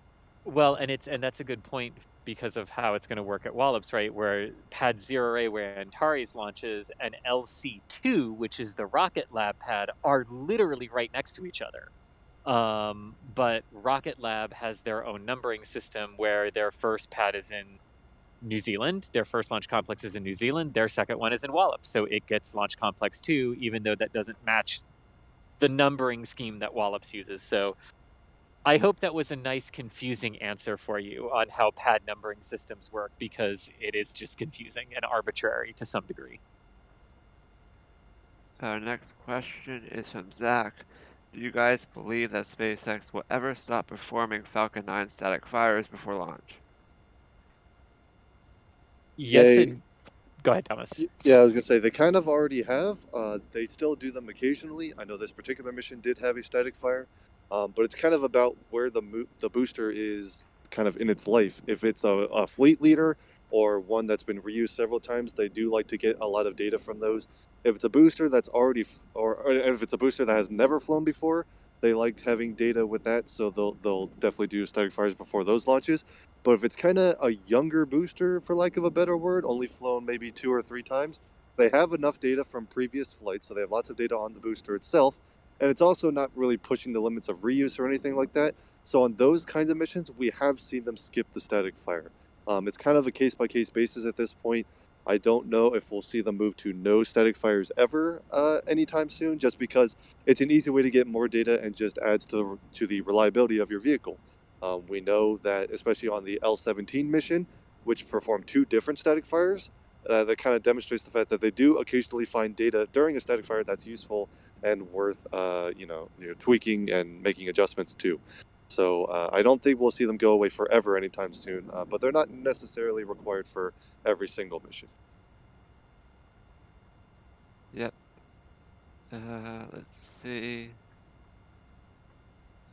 Well, and that's a good point because of how it's going to work at Wallops, right? Where pad 0A, where Antares launches, and LC2, which is the Rocket Lab pad, are literally right next to each other. But Rocket Lab has their own numbering system where their first pad is in New Zealand, their first launch complex is in New Zealand, their second one is in Wallops. So it gets Launch Complex 2, even though that doesn't match the numbering scheme that Wallops uses. So I hope that was a nice, confusing answer for you on how pad numbering systems work, because it is just confusing and arbitrary to some degree. Our next question is from Zach. Do you guys believe that SpaceX will ever stop performing Falcon 9 static fires before launch? Yes, go ahead, Thomas. Yeah, I was going to say, they kind of already have. They still do them occasionally. I know this particular mission did have a static fire. But it's kind of about where the booster is kind of in its life. If it's a fleet leader or one that's been reused several times, they do like to get a lot of data from those. If it's a booster that's already, or if it's a booster that has never flown before, they like having data with that, so they'll definitely do static fires before those launches. But if it's kind of a younger booster, for lack of a better word, only flown maybe 2 or 3 times, they have enough data from previous flights, so they have lots of data on the booster itself. And it's also not really pushing the limits of reuse or anything like that. So on those kinds of missions, we have seen them skip the static fire. It's kind of a case-by-case basis at this point. I don't know if we'll see them move to no static fires ever anytime soon, just because it's an easy way to get more data and just adds to the reliability of your vehicle. We know that, especially on the L-17 mission, which performed 2 different static fires, that kind of demonstrates the fact that they do occasionally find data during a static fire that's useful and worth tweaking and making adjustments to. So I don't think we'll see them go away forever anytime soon, but they're not necessarily required for every single mission. Yep. Let's see.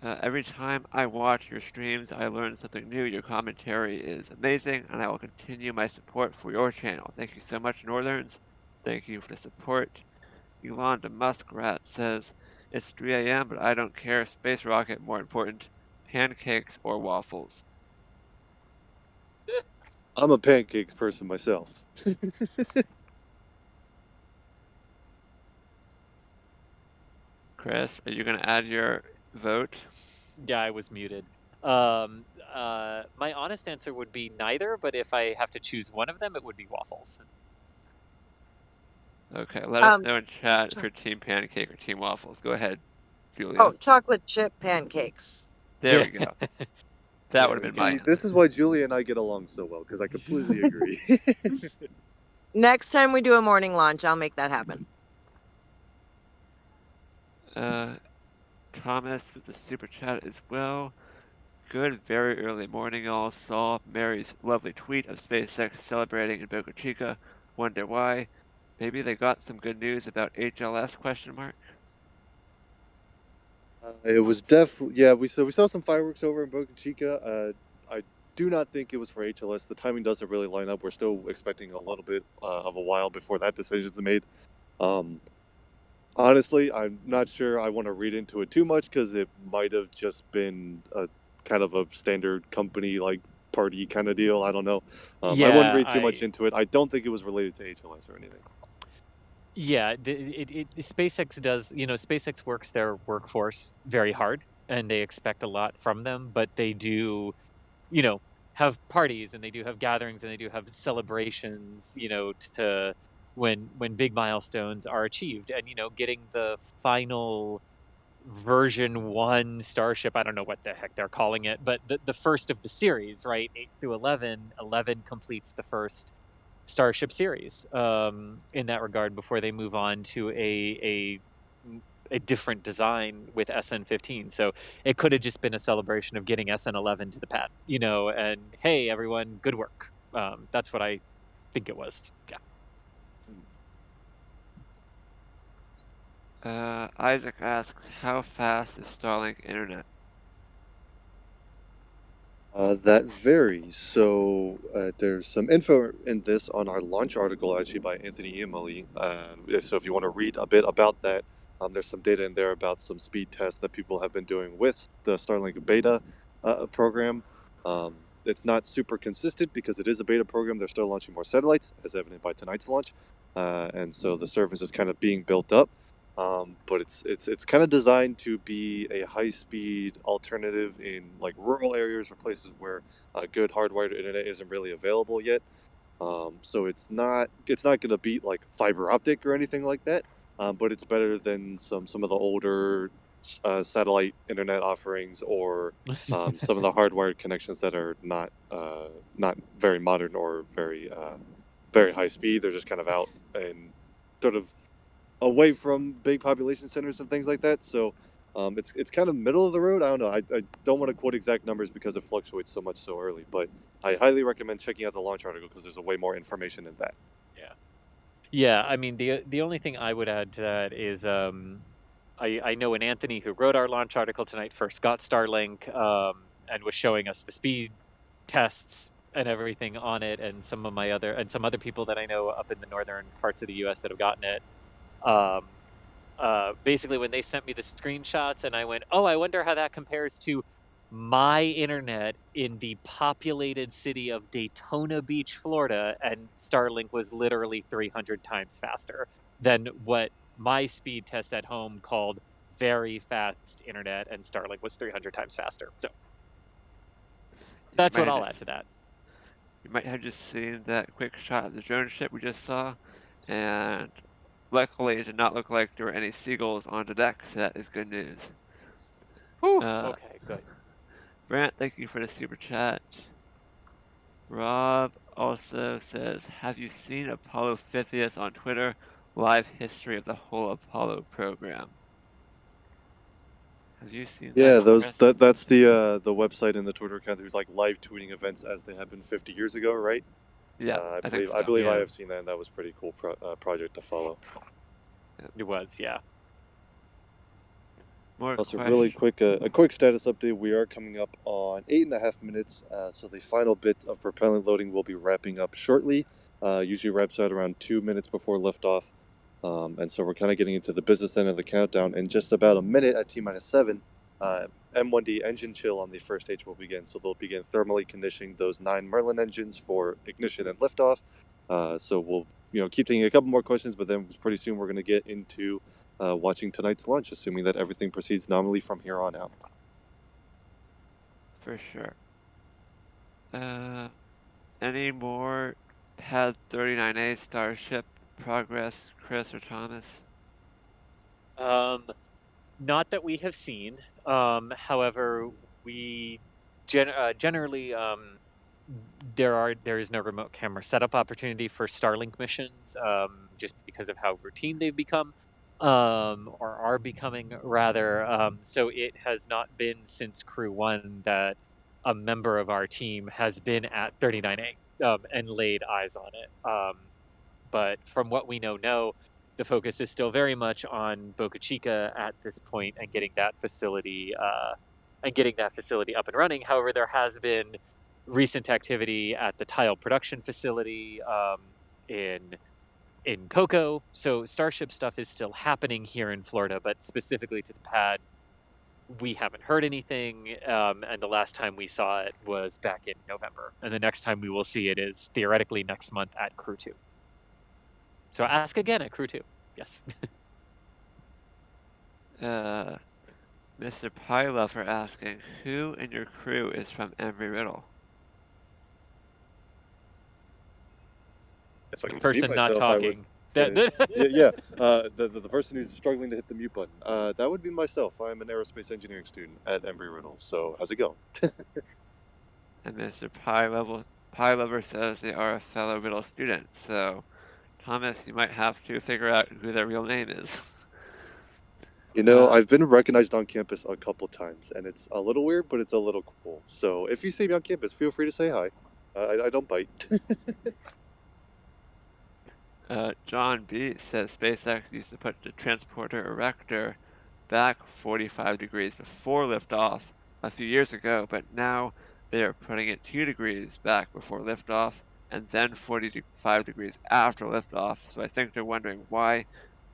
Every time I watch your streams, I learn something new. Your commentary is amazing, and I will continue my support for your channel. Thank you so much, Northerns. Thank you for the support. Yolanda Muskrat says, it's 3 a.m., but I don't care. Space rocket more important. Pancakes or waffles? I'm a pancakes person myself. Chris, are you going to add your vote? Yeah, I was muted. My honest answer would be neither, but if I have to choose one of them, it would be waffles. Okay, let us Um, know in chat if you're Team Pancake or Team Waffles. Go ahead, Julia. oh, chocolate chip pancakes. There we go. That would have been my See, answer. this is why Julie and I get along so well, because I completely agree. Next time we do a morning launch, I'll make that happen. Thomas with the super chat as well. Good, very early morning. All saw Mary's lovely tweet of SpaceX celebrating in Boca Chica. Wonder why? Maybe they got some good news about HLS? Question mark. It was definitely we saw some fireworks over in Boca Chica. I do not think it was for HLS. The timing doesn't really line up. We're still expecting a little bit of a while before that decision is made. Honestly, I'm not sure I want to read into it too much because it might have just been a kind of a standard company like party kind of deal. I don't know. I wouldn't read too much into it. I don't think it was related to HLS or anything. Yeah, SpaceX does, SpaceX works their workforce very hard and they expect a lot from them, but they do, have parties and they do have gatherings and they do have celebrations, to when big milestones are achieved and, getting the final version 1 Starship, I don't know what the heck they're calling it, but the first of the series, right? 8 through 11, 11 completes the first Starship series in that regard before they move on to a different design with SN15. So it could have just been a celebration of getting SN11 to the pad, and hey, everyone, good work. That's what I think it was. Yeah. Isaac asks, how fast is Starlink internet? That varies. So there's some info in this on our launch article, actually by Anthony Iamoli. So if you want to read a bit about that, there's some data in there about some speed tests that people have been doing with the Starlink beta program. It's not super consistent because it is a beta program. They're still launching more satellites, as evident by tonight's launch, and so the service is kind of being built up. But it's kind of designed to be a high-speed alternative in like rural areas or places where good hardwired internet isn't really available yet. So it's not going to beat like fiber optic or anything like that. But it's better than some of the older satellite internet offerings or some of the hardwired connections that are not very modern or very high speed. They're just kind of out and sort of away from big population centers and things like that. So it's kind of middle of the road. I don't know. I don't want to quote exact numbers because it fluctuates so much so early, but I highly recommend checking out the launch article because there's a way more information in that. Yeah. I mean, the only thing I would add to that is I know when Anthony, who wrote our launch article tonight, first got Starlink and was showing us the speed tests and everything on it, and some other people that I know up in the northern parts of the U.S. that have gotten it. Basically, when they sent me the screenshots, and I went, "Oh, I wonder how that compares to my internet in the populated city of Daytona Beach, Florida," and Starlink was literally 300 times faster than what my speed test at home called very fast internet, and Starlink was 300 times faster. So that's what I'll add to that. You might have just seen that quick shot of the drone ship we just saw, and luckily it did not look like there were any seagulls on the deck, so that is good news. Okay, good. Brant, thank you for the super chat. Rob also says, have you seen Apollo 50th on Twitter? Live history of the whole Apollo program. Have you seen that? Yeah, that's the website and the Twitter account who's like live tweeting events as they happened 50 years ago, right? Yeah, I believe so. I have seen that, and that was a pretty cool project to follow. It was, yeah. Also, really quick, a quick status update. We are coming up on 8.5 minutes, so the final bit of propellant loading will be wrapping up shortly. Usually wraps out around 2 minutes before liftoff, and so we're kind of getting into the business end of the countdown. In just about a minute at T-7, M1D engine chill on the first stage will begin. So they'll begin thermally conditioning those 9 Merlin engines for ignition and liftoff. So we'll keep taking a couple more questions, but then pretty soon we're going to get into watching tonight's launch, assuming that everything proceeds nominally from here on out. For sure. Any more Pad 39A Starship progress, Chris or Thomas? Not that we have seen. However, we generally there is no remote camera setup opportunity for Starlink missions, just because of how routine they've become, or are becoming rather. So it has not been since Crew 1 that a member of our team has been at 39A and laid eyes on it. But from what we know, the focus is still very much on Boca Chica at this point and getting that facility up and running. However, there has been recent activity at the tile production facility in Cocoa. So Starship stuff is still happening here in Florida, but specifically to the pad, we haven't heard anything. And the last time we saw it was back in November. And the next time we will see it is theoretically next month at Crew 2. So ask again at Crew 2. Yes. Mr. Pie Lover asking, who in your crew is from Embry-Riddle? If I can Person mute not myself, I talking. was saying- the person who's struggling to hit the mute button. That would be myself. I'm an aerospace engineering student at Embry-Riddle. So how's it going? And Mr. Pie Lover says they are a fellow Riddle student. So, Thomas, you might have to figure out who their real name is. I've been recognized on campus a couple times, and it's a little weird, but it's a little cool. So if you see me on campus, feel free to say hi. I don't bite. John B. says SpaceX used to put the transporter erector back 45 degrees before liftoff a few years ago, but now they are putting it 2 degrees back before liftoff and then 45 degrees after liftoff. So I think they're wondering, why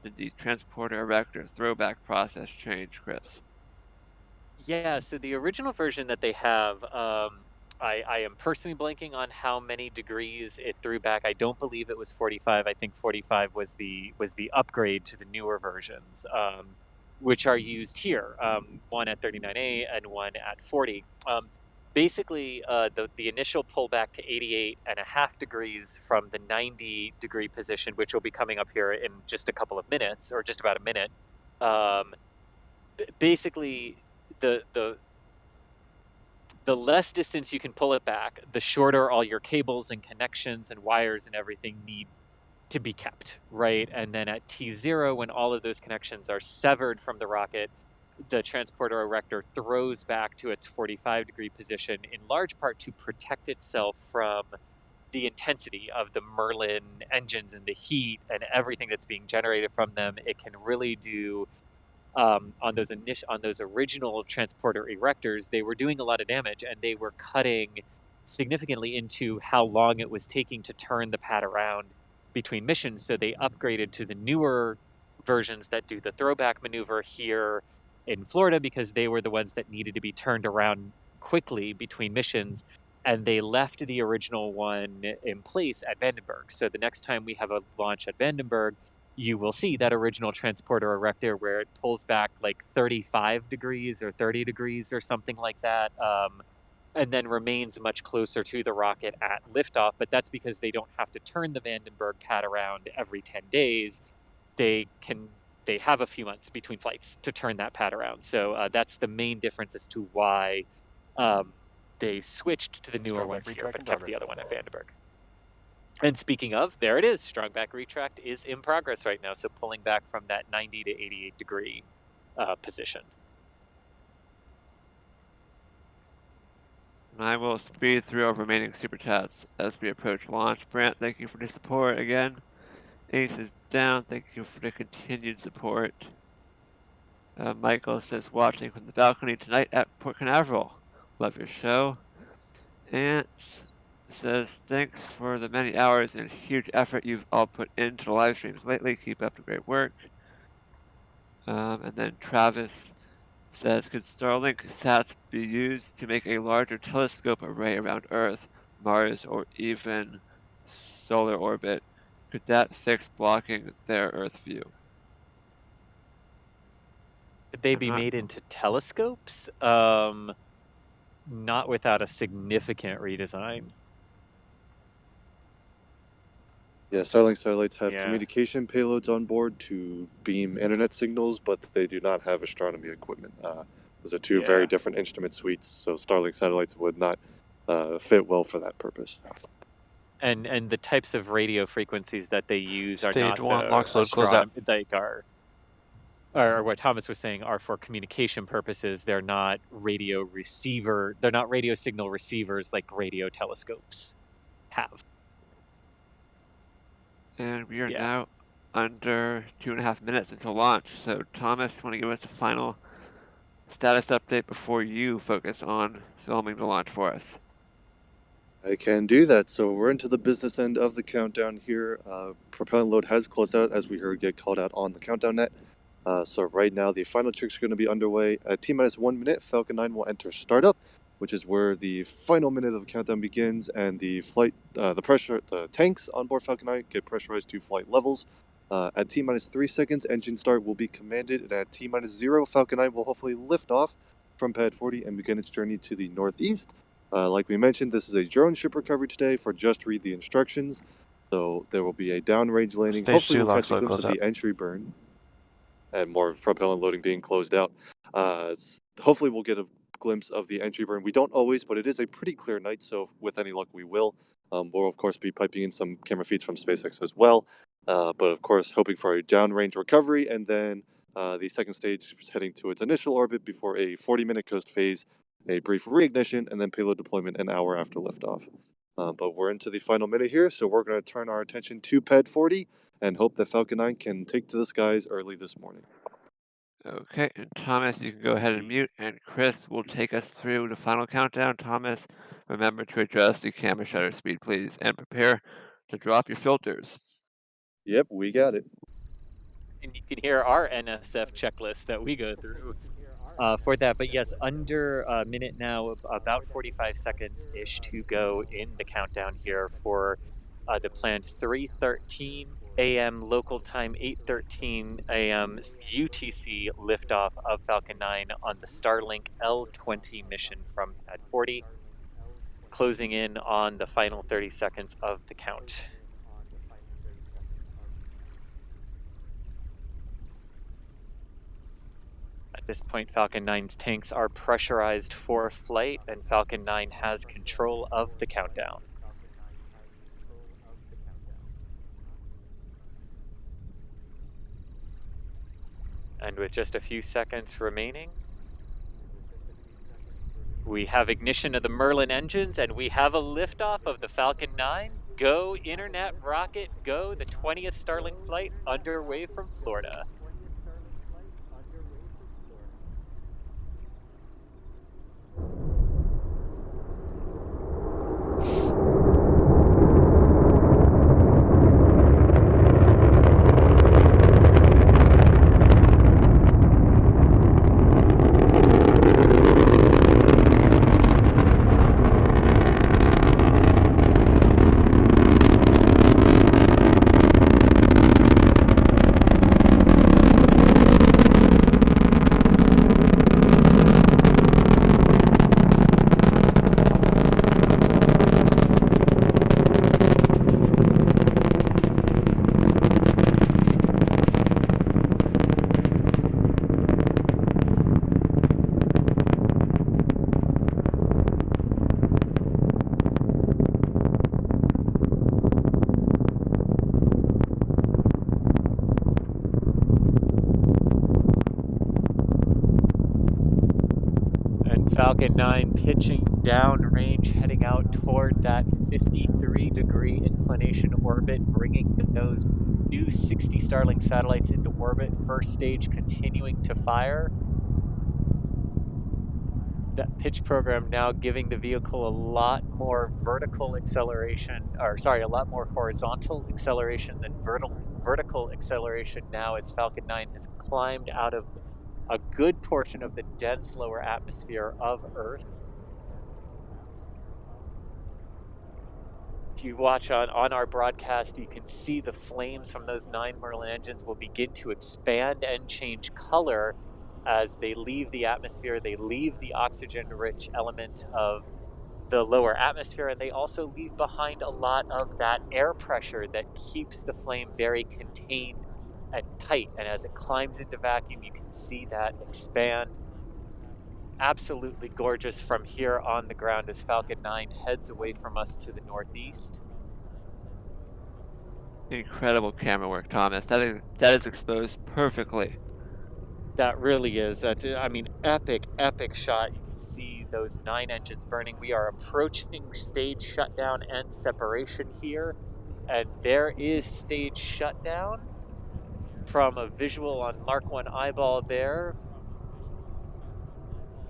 did the transporter erector throwback process change, Chris? Yeah, so the original version that they have, I am personally blanking on how many degrees it threw back. I don't believe it was 45. I think 45 was the upgrade to the newer versions, which are used here, one at 39A and one at 40. Basically, the initial pullback to 88.5 degrees from the 90 degree position, which will be coming up here in just a couple of minutes, or just about a minute. Basically, the less distance you can pull it back, the shorter all your cables and connections and wires and everything need to be kept, right? And then at T0, when all of those connections are severed from the rocket, the transporter erector throws back to its 45 degree position, in large part to protect itself from the intensity of the Merlin engines and the heat and everything that's being generated from them. It can really do on those original transporter erectors, they were doing a lot of damage, and they were cutting significantly into how long it was taking to turn the pad around between missions. So they upgraded to the newer versions that do the throwback maneuver here in Florida, because they were the ones that needed to be turned around quickly between missions, and they left the original one in place at Vandenberg. So the next time we have a launch at Vandenberg, you will see that original transporter erector where it pulls back like 35 degrees or 30 degrees or something like that, and then remains much closer to the rocket at liftoff. But that's because they don't have to turn the Vandenberg pad around every 10 days. They have a few months between flights to turn that pad around. So that's the main difference as to why they switched to the newer ones here, but kept the other one at Vandenberg. And speaking of, there it is. Strong back retract is in progress right now, so pulling back from that 90 to 88 degree position. I will speed through our remaining super chats as we approach launch. Brant, thank you for the support again. Ace is down. Thank you for the continued support. Michael says, watching from the balcony tonight at Port Canaveral. Love your show. Ants says, thanks for the many hours and huge effort you've all put into the live streams lately. Keep up the great work. And then Travis Says, could Starlink sats be used to make a larger telescope array around Earth, Mars, or even solar orbit? Could that fix blocking their Earth view? Could they I'm be not- made into telescopes? Not without a significant redesign. Yeah, Starlink satellites have Yeah. communication payloads on board to beam internet signals, but they do not have astronomy equipment. Those are two very Yeah. different instrument suites, so Starlink satellites would not fit well for that purpose. And the types of radio frequencies that they use are Stage not 1, the LOX load, close out. or what Thomas was saying are for communication purposes. They're not radio signal receivers like radio telescopes have. And we are Yeah. now under 2.5 minutes until launch. So, Thomas, want to give us a final status update before you focus on filming the launch for us? I can do that. So we're into the business end of the countdown here. Propellant load has closed out, as we heard get called out on the countdown net. So right now the final tricks are going to be underway. At T-minus 1 minute, Falcon 9 will enter startup, which is where the final minute of the countdown begins, and the flight, the tanks on board Falcon 9 get pressurized to flight levels. At T-minus 3 seconds, engine start will be commanded, and at T-minus 0, Falcon 9 will hopefully lift off from pad 40 and begin its journey to the northeast. Like we mentioned, this is a drone ship recovery today for just read the instructions. So there will be a downrange landing. Stage Hopefully 2, we'll LOX catch a load, glimpse close of the entry burn and more propellant loading being closed out. Hopefully we'll get a glimpse of the entry burn. We don't always, but it is a pretty clear night, so with any luck we will. We'll of course be piping in some camera feeds from SpaceX as well. But of course hoping for a downrange recovery, and then the second stage is heading to its initial orbit before a 40-minute coast phase, a brief reignition, and then payload deployment an hour after liftoff. But we're into the final minute here, so we're going to turn our attention to pad 40 and hope that Falcon 9 can take to the skies early this morning. Okay, and Thomas, you can go ahead and mute, and Chris will take us through the final countdown. Thomas, remember to adjust the camera shutter speed, please, and prepare to drop your filters. Yep, we got it. And you can hear our NSF checklist that we go through for that. But yes, under a minute now, about 45 seconds-ish to go in the countdown here for the planned 3:13 a.m. local time, 8:13 a.m. UTC liftoff of Falcon 9 on the Starlink L20 mission from Pad 40, closing in on the final 30 seconds of the count. At this point, Falcon 9's tanks are pressurized for flight, and Falcon 9 has control of the countdown. And with just a few seconds remaining, we have ignition of the Merlin engines, and we have a liftoff of the Falcon 9. Go, Internet rocket, go. The 20th Starlink flight underway from Florida. Falcon 9 pitching downrange, heading out toward that 53-degree inclination orbit, bringing those new 60 Starlink satellites into orbit. First stage continuing to fire. That pitch program now giving the vehicle a lot more vertical acceleration, or sorry, a lot more horizontal acceleration than vertical acceleration now, as Falcon 9 has climbed out of a good portion of the dense lower atmosphere of Earth. If you watch on our broadcast, you can see the flames from those 9 Merlin engines will begin to expand and change color as they leave the atmosphere. They leave the oxygen-rich element of the lower atmosphere, and they also leave behind a lot of that air pressure that keeps the flame very contained and tight. And as it climbs into vacuum, you can see that expand. Absolutely gorgeous from here on the ground as Falcon 9 heads away from us to the northeast. Incredible camera work, Thomas. That is exposed perfectly. That really is. I mean, epic shot. You can see those 9 engines burning. We are approaching stage shutdown and separation here. And there is stage shutdown from a visual on Mark 1 eyeball there.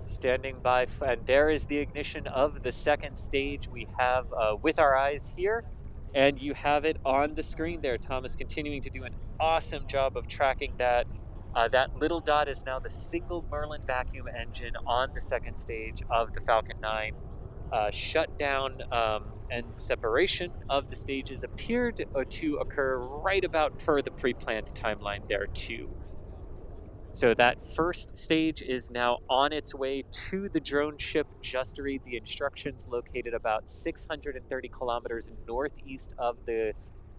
Standing by, and there is the ignition of the second stage we have with our eyes here. And you have it on the screen there. Thomas continuing to do an awesome job of tracking that. That little dot is now the single Merlin vacuum engine on the second stage of the Falcon 9. Shutdown and separation of the stages appeared to occur right about per the pre-planned timeline there too. So that first stage is now on its way to the drone ship. Just to read the instructions, located about 630 kilometers northeast of the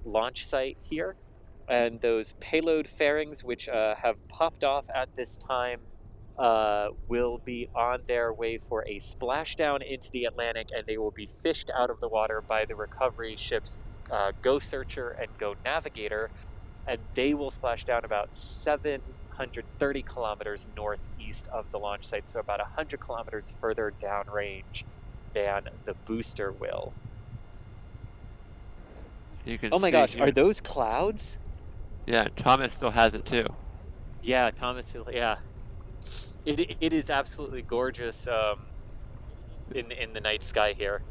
launch site here. And those payload fairings, which have popped off at this time, will be on their way for a splashdown into the Atlantic, and they will be fished out of the water by the recovery ships Go Searcher and Go Navigator, and they will splash down about 730 kilometers northeast of the launch site, so about 100 kilometers further downrange than the booster will. You can oh my see gosh, here. Are those clouds? Yeah, Thomas still has it too. Yeah, Thomas, yeah. It is absolutely gorgeous in the night sky here.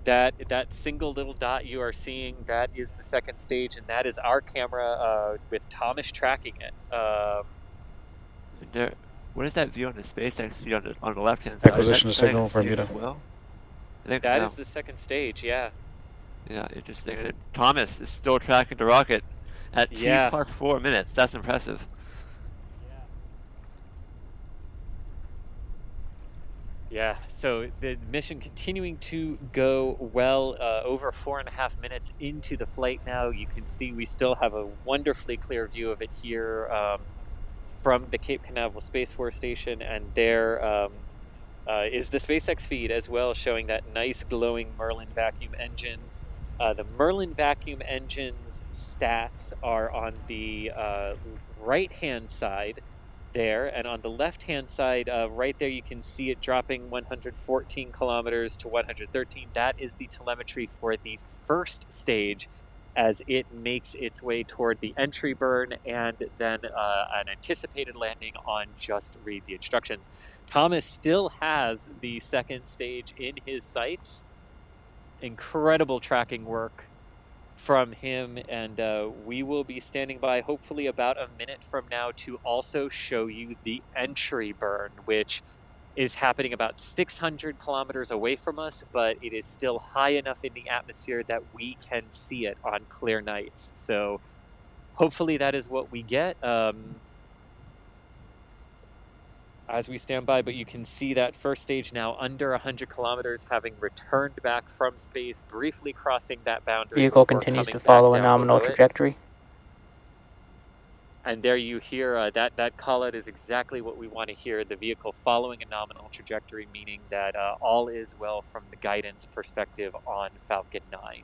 That single little dot you are seeing, that is the second stage, and that is our camera with Thomas tracking it. What is that view on the SpaceX view on the left-hand side? Acquisition signal, Bermuda. Well, I think that so. is the second stage, yeah. Yeah, interesting. And Thomas is still tracking the rocket at T plus 4 minutes. That's impressive. Yeah, so the mission continuing to go well, over 4.5 minutes into the flight now. You can see we still have a wonderfully clear view of it here from the Cape Canaveral Space Force Station, and there is the SpaceX feed as well, showing that nice glowing Merlin vacuum engine. The Merlin vacuum engine's stats are on the right-hand side there, and on the left-hand side, right there, you can see it dropping 114 kilometers to 113. That is the telemetry for the first stage as it makes its way toward the entry burn and then an anticipated landing on just read the instructions. Thomas still has the second stage in his sights. Incredible tracking work from him, and we will be standing by hopefully about a minute from now to also show you the entry burn, which is happening about 600 kilometers away from us, but it is still high enough in the atmosphere that we can see it on clear nights. So hopefully that is what we get as we stand by, but you can see that first stage now under 100 kilometers, having returned back from space, briefly crossing that boundary. Vehicle continues to follow a nominal trajectory. And there you hear that call out is exactly what we want to hear. The vehicle following a nominal trajectory, meaning that all is well from the guidance perspective on Falcon 9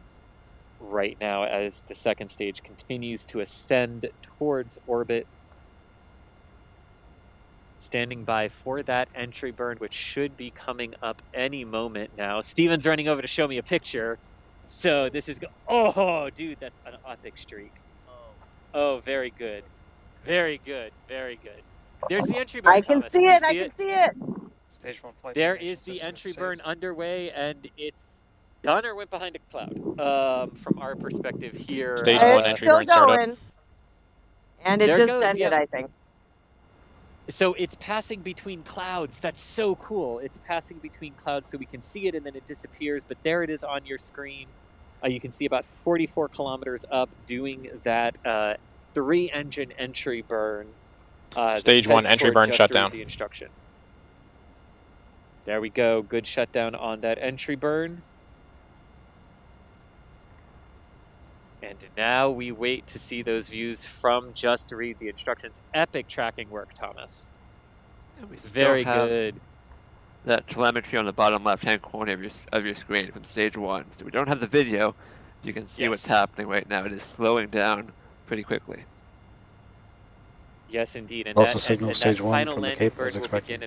right now as the second stage continues to ascend towards orbit. Standing by for that entry burn, which should be coming up any moment now. Steven's running over to show me a picture. So this is... Oh, dude, that's an epic streak. Oh, very good. Very good. Very good. There's the entry burn, I can Thomas. see it. I can see it. Stage 1 flight. There is the entry burn underway, and it's done or went behind a cloud. From our perspective here. Stage 1 entry burn startup. And it There just goes, ended, yep. I think. So it's passing between clouds. That's so cool. It's passing between clouds so we can see it and then it disappears. But there it is on your screen. You can see about 44 kilometers up doing that 3-engine entry burn. Stage 1 entry burn shutdown. The instruction. There we go. Good shutdown on that entry burn. And now we wait to see those views from just read the instructions. Epic tracking work, Thomas. Very good. That telemetry on the bottom left-hand corner of your screen from stage 1. So we don't have the video. You can see what's happening right now. It is slowing down pretty quickly. Yes, indeed. And Also that, signal and stage that 1 final from the landing Cape burn as will expected.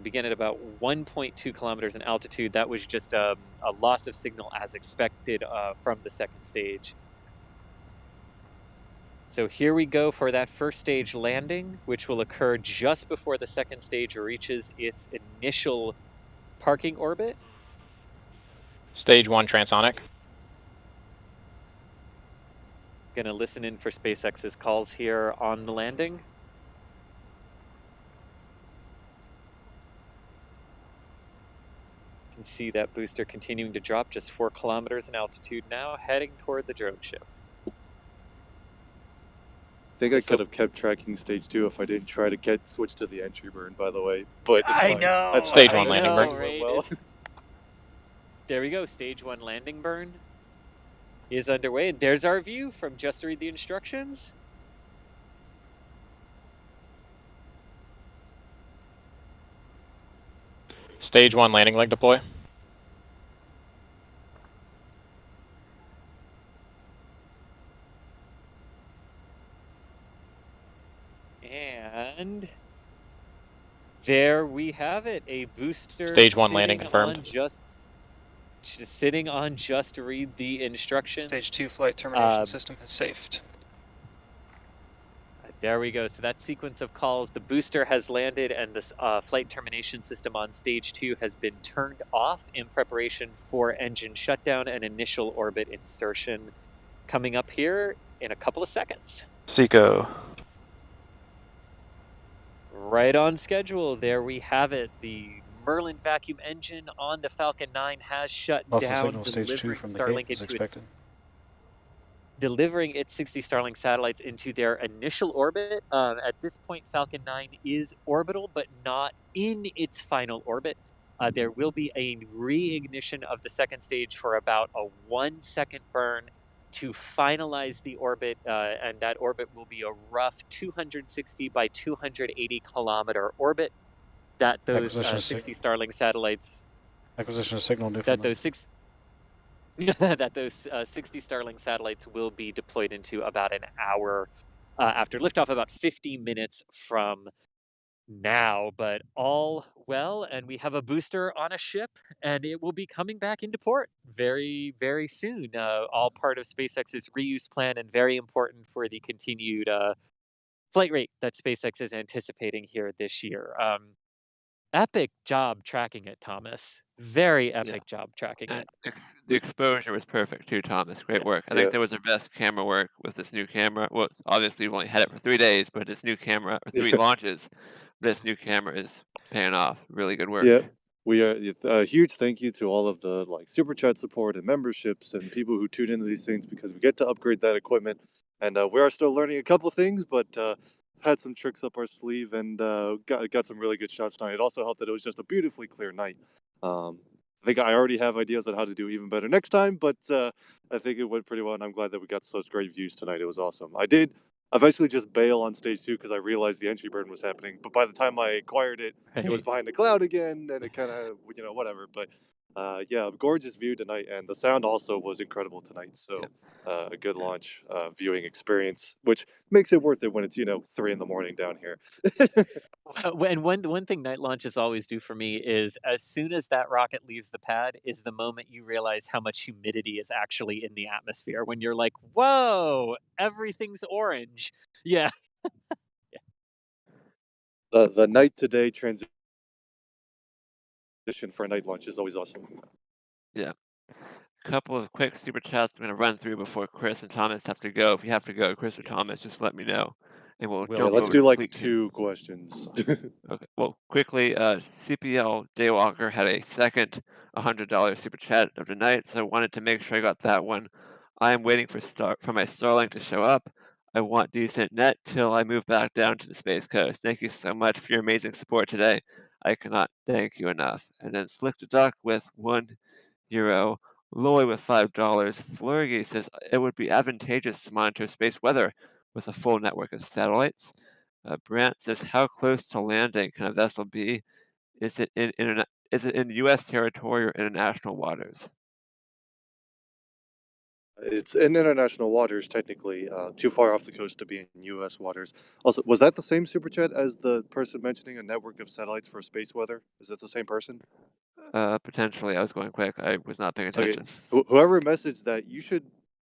begin at about 1.2 kilometers in altitude. That was just a loss of signal as expected from the second stage. So here we go for that first stage landing, which will occur just before the second stage reaches its initial parking orbit. Stage 1 transonic. Gonna listen in for SpaceX's calls here on the landing. You can see that booster continuing to drop, just 4 kilometers in altitude now, heading toward the drone ship. I think I could have kept tracking stage 2 if I didn't try to switch to the entry burn, by the way. But it's I fine. know. Stage 1 landing burn. Right? Well. There we go. Stage 1 landing burn is underway, and there's our view from just read the instructions. Stage 1 landing leg deploy. And there we have it, a booster Stage 1 landing confirmed. just sitting on just read the instructions. Stage 2 flight termination system has safed. There we go. So that sequence of calls, the booster has landed and this flight termination system on stage 2 has been turned off in preparation for engine shutdown and initial orbit insertion coming up here in a couple of seconds. Seco. Right on schedule. There we have it. The Merlin vacuum engine on the Falcon 9 has shut Also down, signal stage 2 from the Cape as expected. Delivering its 60 Starlink satellites into their initial orbit. At this point, Falcon 9 is orbital, but not in its final orbit. There will be a reignition of the second stage for about a 1-second burn to finalize the orbit, and that orbit will be a rough 260 by 280 kilometer orbit. That those 60 Starlink satellites. Acquisition of signal. That those 60 Starlink satellites will be deployed into about an hour after liftoff, about 50 minutes from now. But all well, and we have a booster on a ship, and it will be coming back into port very, very soon. All part of SpaceX's reuse plan and very important for the continued flight rate that SpaceX is anticipating here this year. Epic job tracking it, Thomas. Very epic job tracking it. The exposure was perfect too, Thomas. Great work. I think that was our best camera work with this new camera. Well, obviously we've only had it for 3 days, but this new camera, or 3 launches, this new camera is paying off. Really good work. Yeah. We are a huge thank you to all of the super chat support and memberships and people who tune into these things, because we get to upgrade that equipment, and we are still learning a couple things, but had some tricks up our sleeve and got some really good shots tonight. It also helped that it was just a beautifully clear night. I think I already have ideas on how to do even better next time, but I think it went pretty well, and I'm glad that we got such great views tonight. It was awesome. I did eventually just bail on stage 2 because I realized the entry burn was happening, but by the time I acquired it, it was behind the cloud again, and it kind of, whatever. But yeah, gorgeous view tonight, and the sound also was incredible tonight. So a good launch viewing experience, which makes it worth it when it's 3 in the morning down here. And one thing night launches always do for me is, as soon as that rocket leaves the pad, is the moment you realize how much humidity is actually in the atmosphere. When you're like, "Whoa, everything's orange." Yeah. The night to day transition for a night launch is always awesome. Yeah. A couple of quick super chats I'm going to run through before Chris and Thomas have to go. If you have to go, Chris or Thomas, just let me know. and we'll Will jump let's over do to like Fleet 2 questions. Okay. Well, quickly, CPL Daywalker had a second $100 super chat of the night, so I wanted to make sure I got that one. I am waiting for my Starlink to show up. I want decent net till I move back down to the Space Coast. Thank you so much for your amazing support today. I cannot thank you enough. And then Slick the Duck with €1. Loy with $5. Flurgy says it would be advantageous to monitor space weather with a full network of satellites. Brant says, how close to landing can a vessel be? Is it in U.S. territory or international waters? It's in international waters, technically, too far off the coast to be in U.S. waters. Also, was that the same super chat as the person mentioning a network of satellites for space weather? Is it the same person? Potentially. I was going quick. I was not paying Okay. attention. Whoever messaged that, you should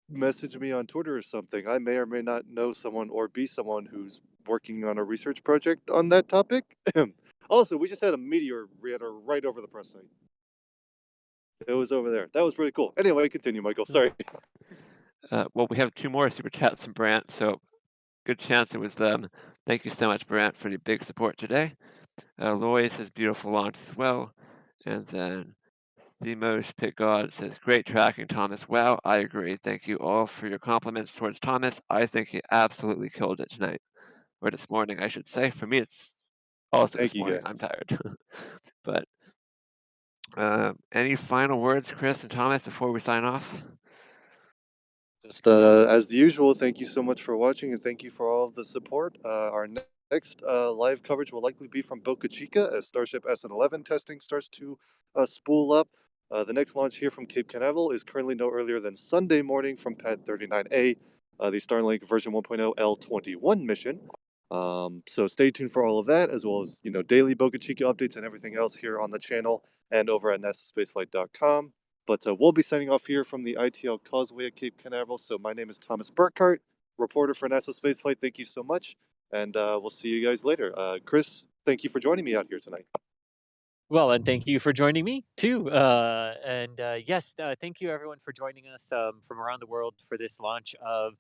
message me on Twitter or something. I may or may not know someone or be someone who's working on a research project on that topic. Also, we just had a meteor right over the press site. It was over there. That was pretty cool. Anyway, continue, Michael. Sorry. Well, we have 2 more super chats from Brant, so good chance it was them. Thank you so much, Brant, for your big support today. Loy says beautiful launch as well. And then Themosh Pit God says, great tracking, Thomas. Wow, I agree. Thank you all for your compliments towards Thomas. I think he absolutely killed it tonight. Or this morning, I should say. For me, it's also Thank this you, morning. guys. I'm tired. But any final words, Chris and Thomas, before we sign off? Just as usual, thank you so much for watching, and thank you for all of the support. Our next live coverage will likely be from Boca Chica as Starship SN11 testing starts to spool up. The next launch here from Cape Canaveral is currently no earlier than Sunday morning from Pad 39A, the Starlink version 1.0 L21 mission. So stay tuned for all of that, as well as daily Boca Chica updates and everything else here on the channel and over at NASASpaceflight.com. But we'll be signing off here from the ITL Causeway at Cape Canaveral. So my name is Thomas Burkhart, reporter for NASA Spaceflight. Thank you so much, and we'll see you guys later. Chris, thank you for joining me out here tonight. Well, and thank you for joining me too. Yes, thank you everyone for joining us from around the world for this launch of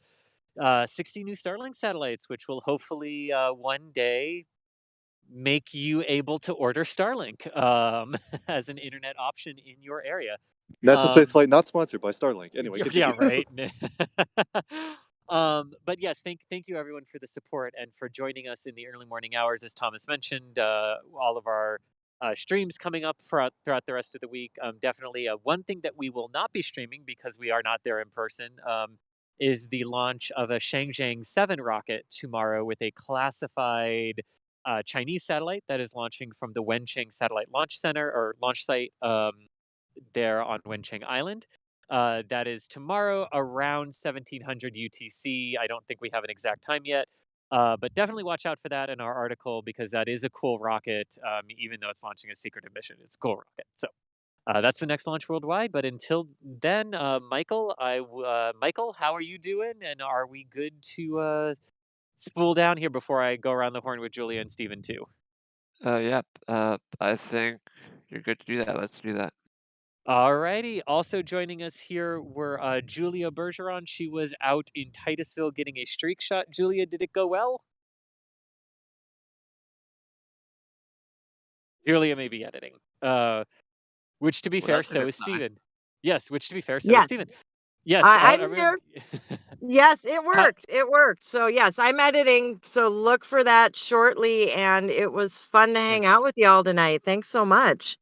60 new Starlink satellites, which will hopefully one day make you able to order Starlink as an internet option in your area. NASA Spaceflight not sponsored by Starlink. Anyway, yeah, right. But yes, thank you everyone for the support and for joining us in the early morning hours. As Thomas mentioned, all of our streams coming up throughout the rest of the week. Definitely one thing that we will not be streaming because we are not there in person is the launch of a Shenzhou 7 rocket tomorrow with a classified Chinese satellite that is launching from the Wenching Satellite Launch Center or launch site there on Wenching Island. That is tomorrow around 1700 UTC. I don't think we have an exact time yet, but definitely watch out for that in our article because that is a cool rocket, even though it's launching a secretive mission. It's a cool rocket. So that's the next launch worldwide. But until then, Michael, Michael, how are you doing? And are we good to spool down here before I go around the horn with Julia and Steven too? Yep. I think you're good to do that. Let's do that. Alrighty. Also joining us here were Julia Bergeron. She was out in Titusville getting a streak shot. Julia, did it go well? Julia may be editing. Which to be fair, so is Steven. Yes, which to be fair, so is Steven. Yes, I'm here. Yes, it worked. It worked. So yes, I'm editing. So look for that shortly. And it was fun to hang out with y'all tonight. Thanks so much.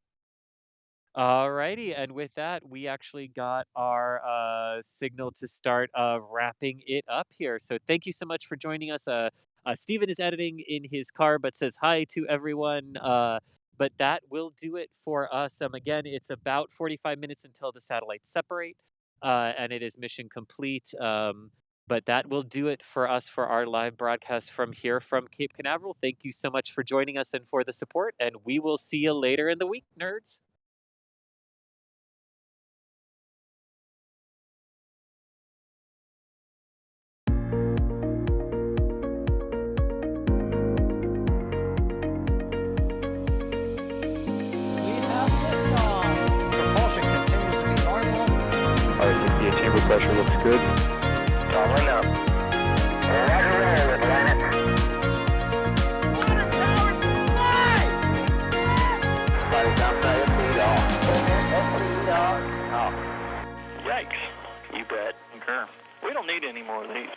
Alrighty, and with that, we actually got our signal to start wrapping it up here. So thank you so much for joining us. Steven is editing in his car, but says hi to everyone. But that will do it for us. Again, it's about 45 minutes until the satellites separate, and it is mission complete. But that will do it for us for our live broadcast from here from Cape Canaveral. Thank you so much for joining us and for the support, and we will see you later in the week, nerds. Chamber pressure looks good. Calling up. Roger, roll, Atlantic. Yikes. You bet. Concur. We don't need any more of these.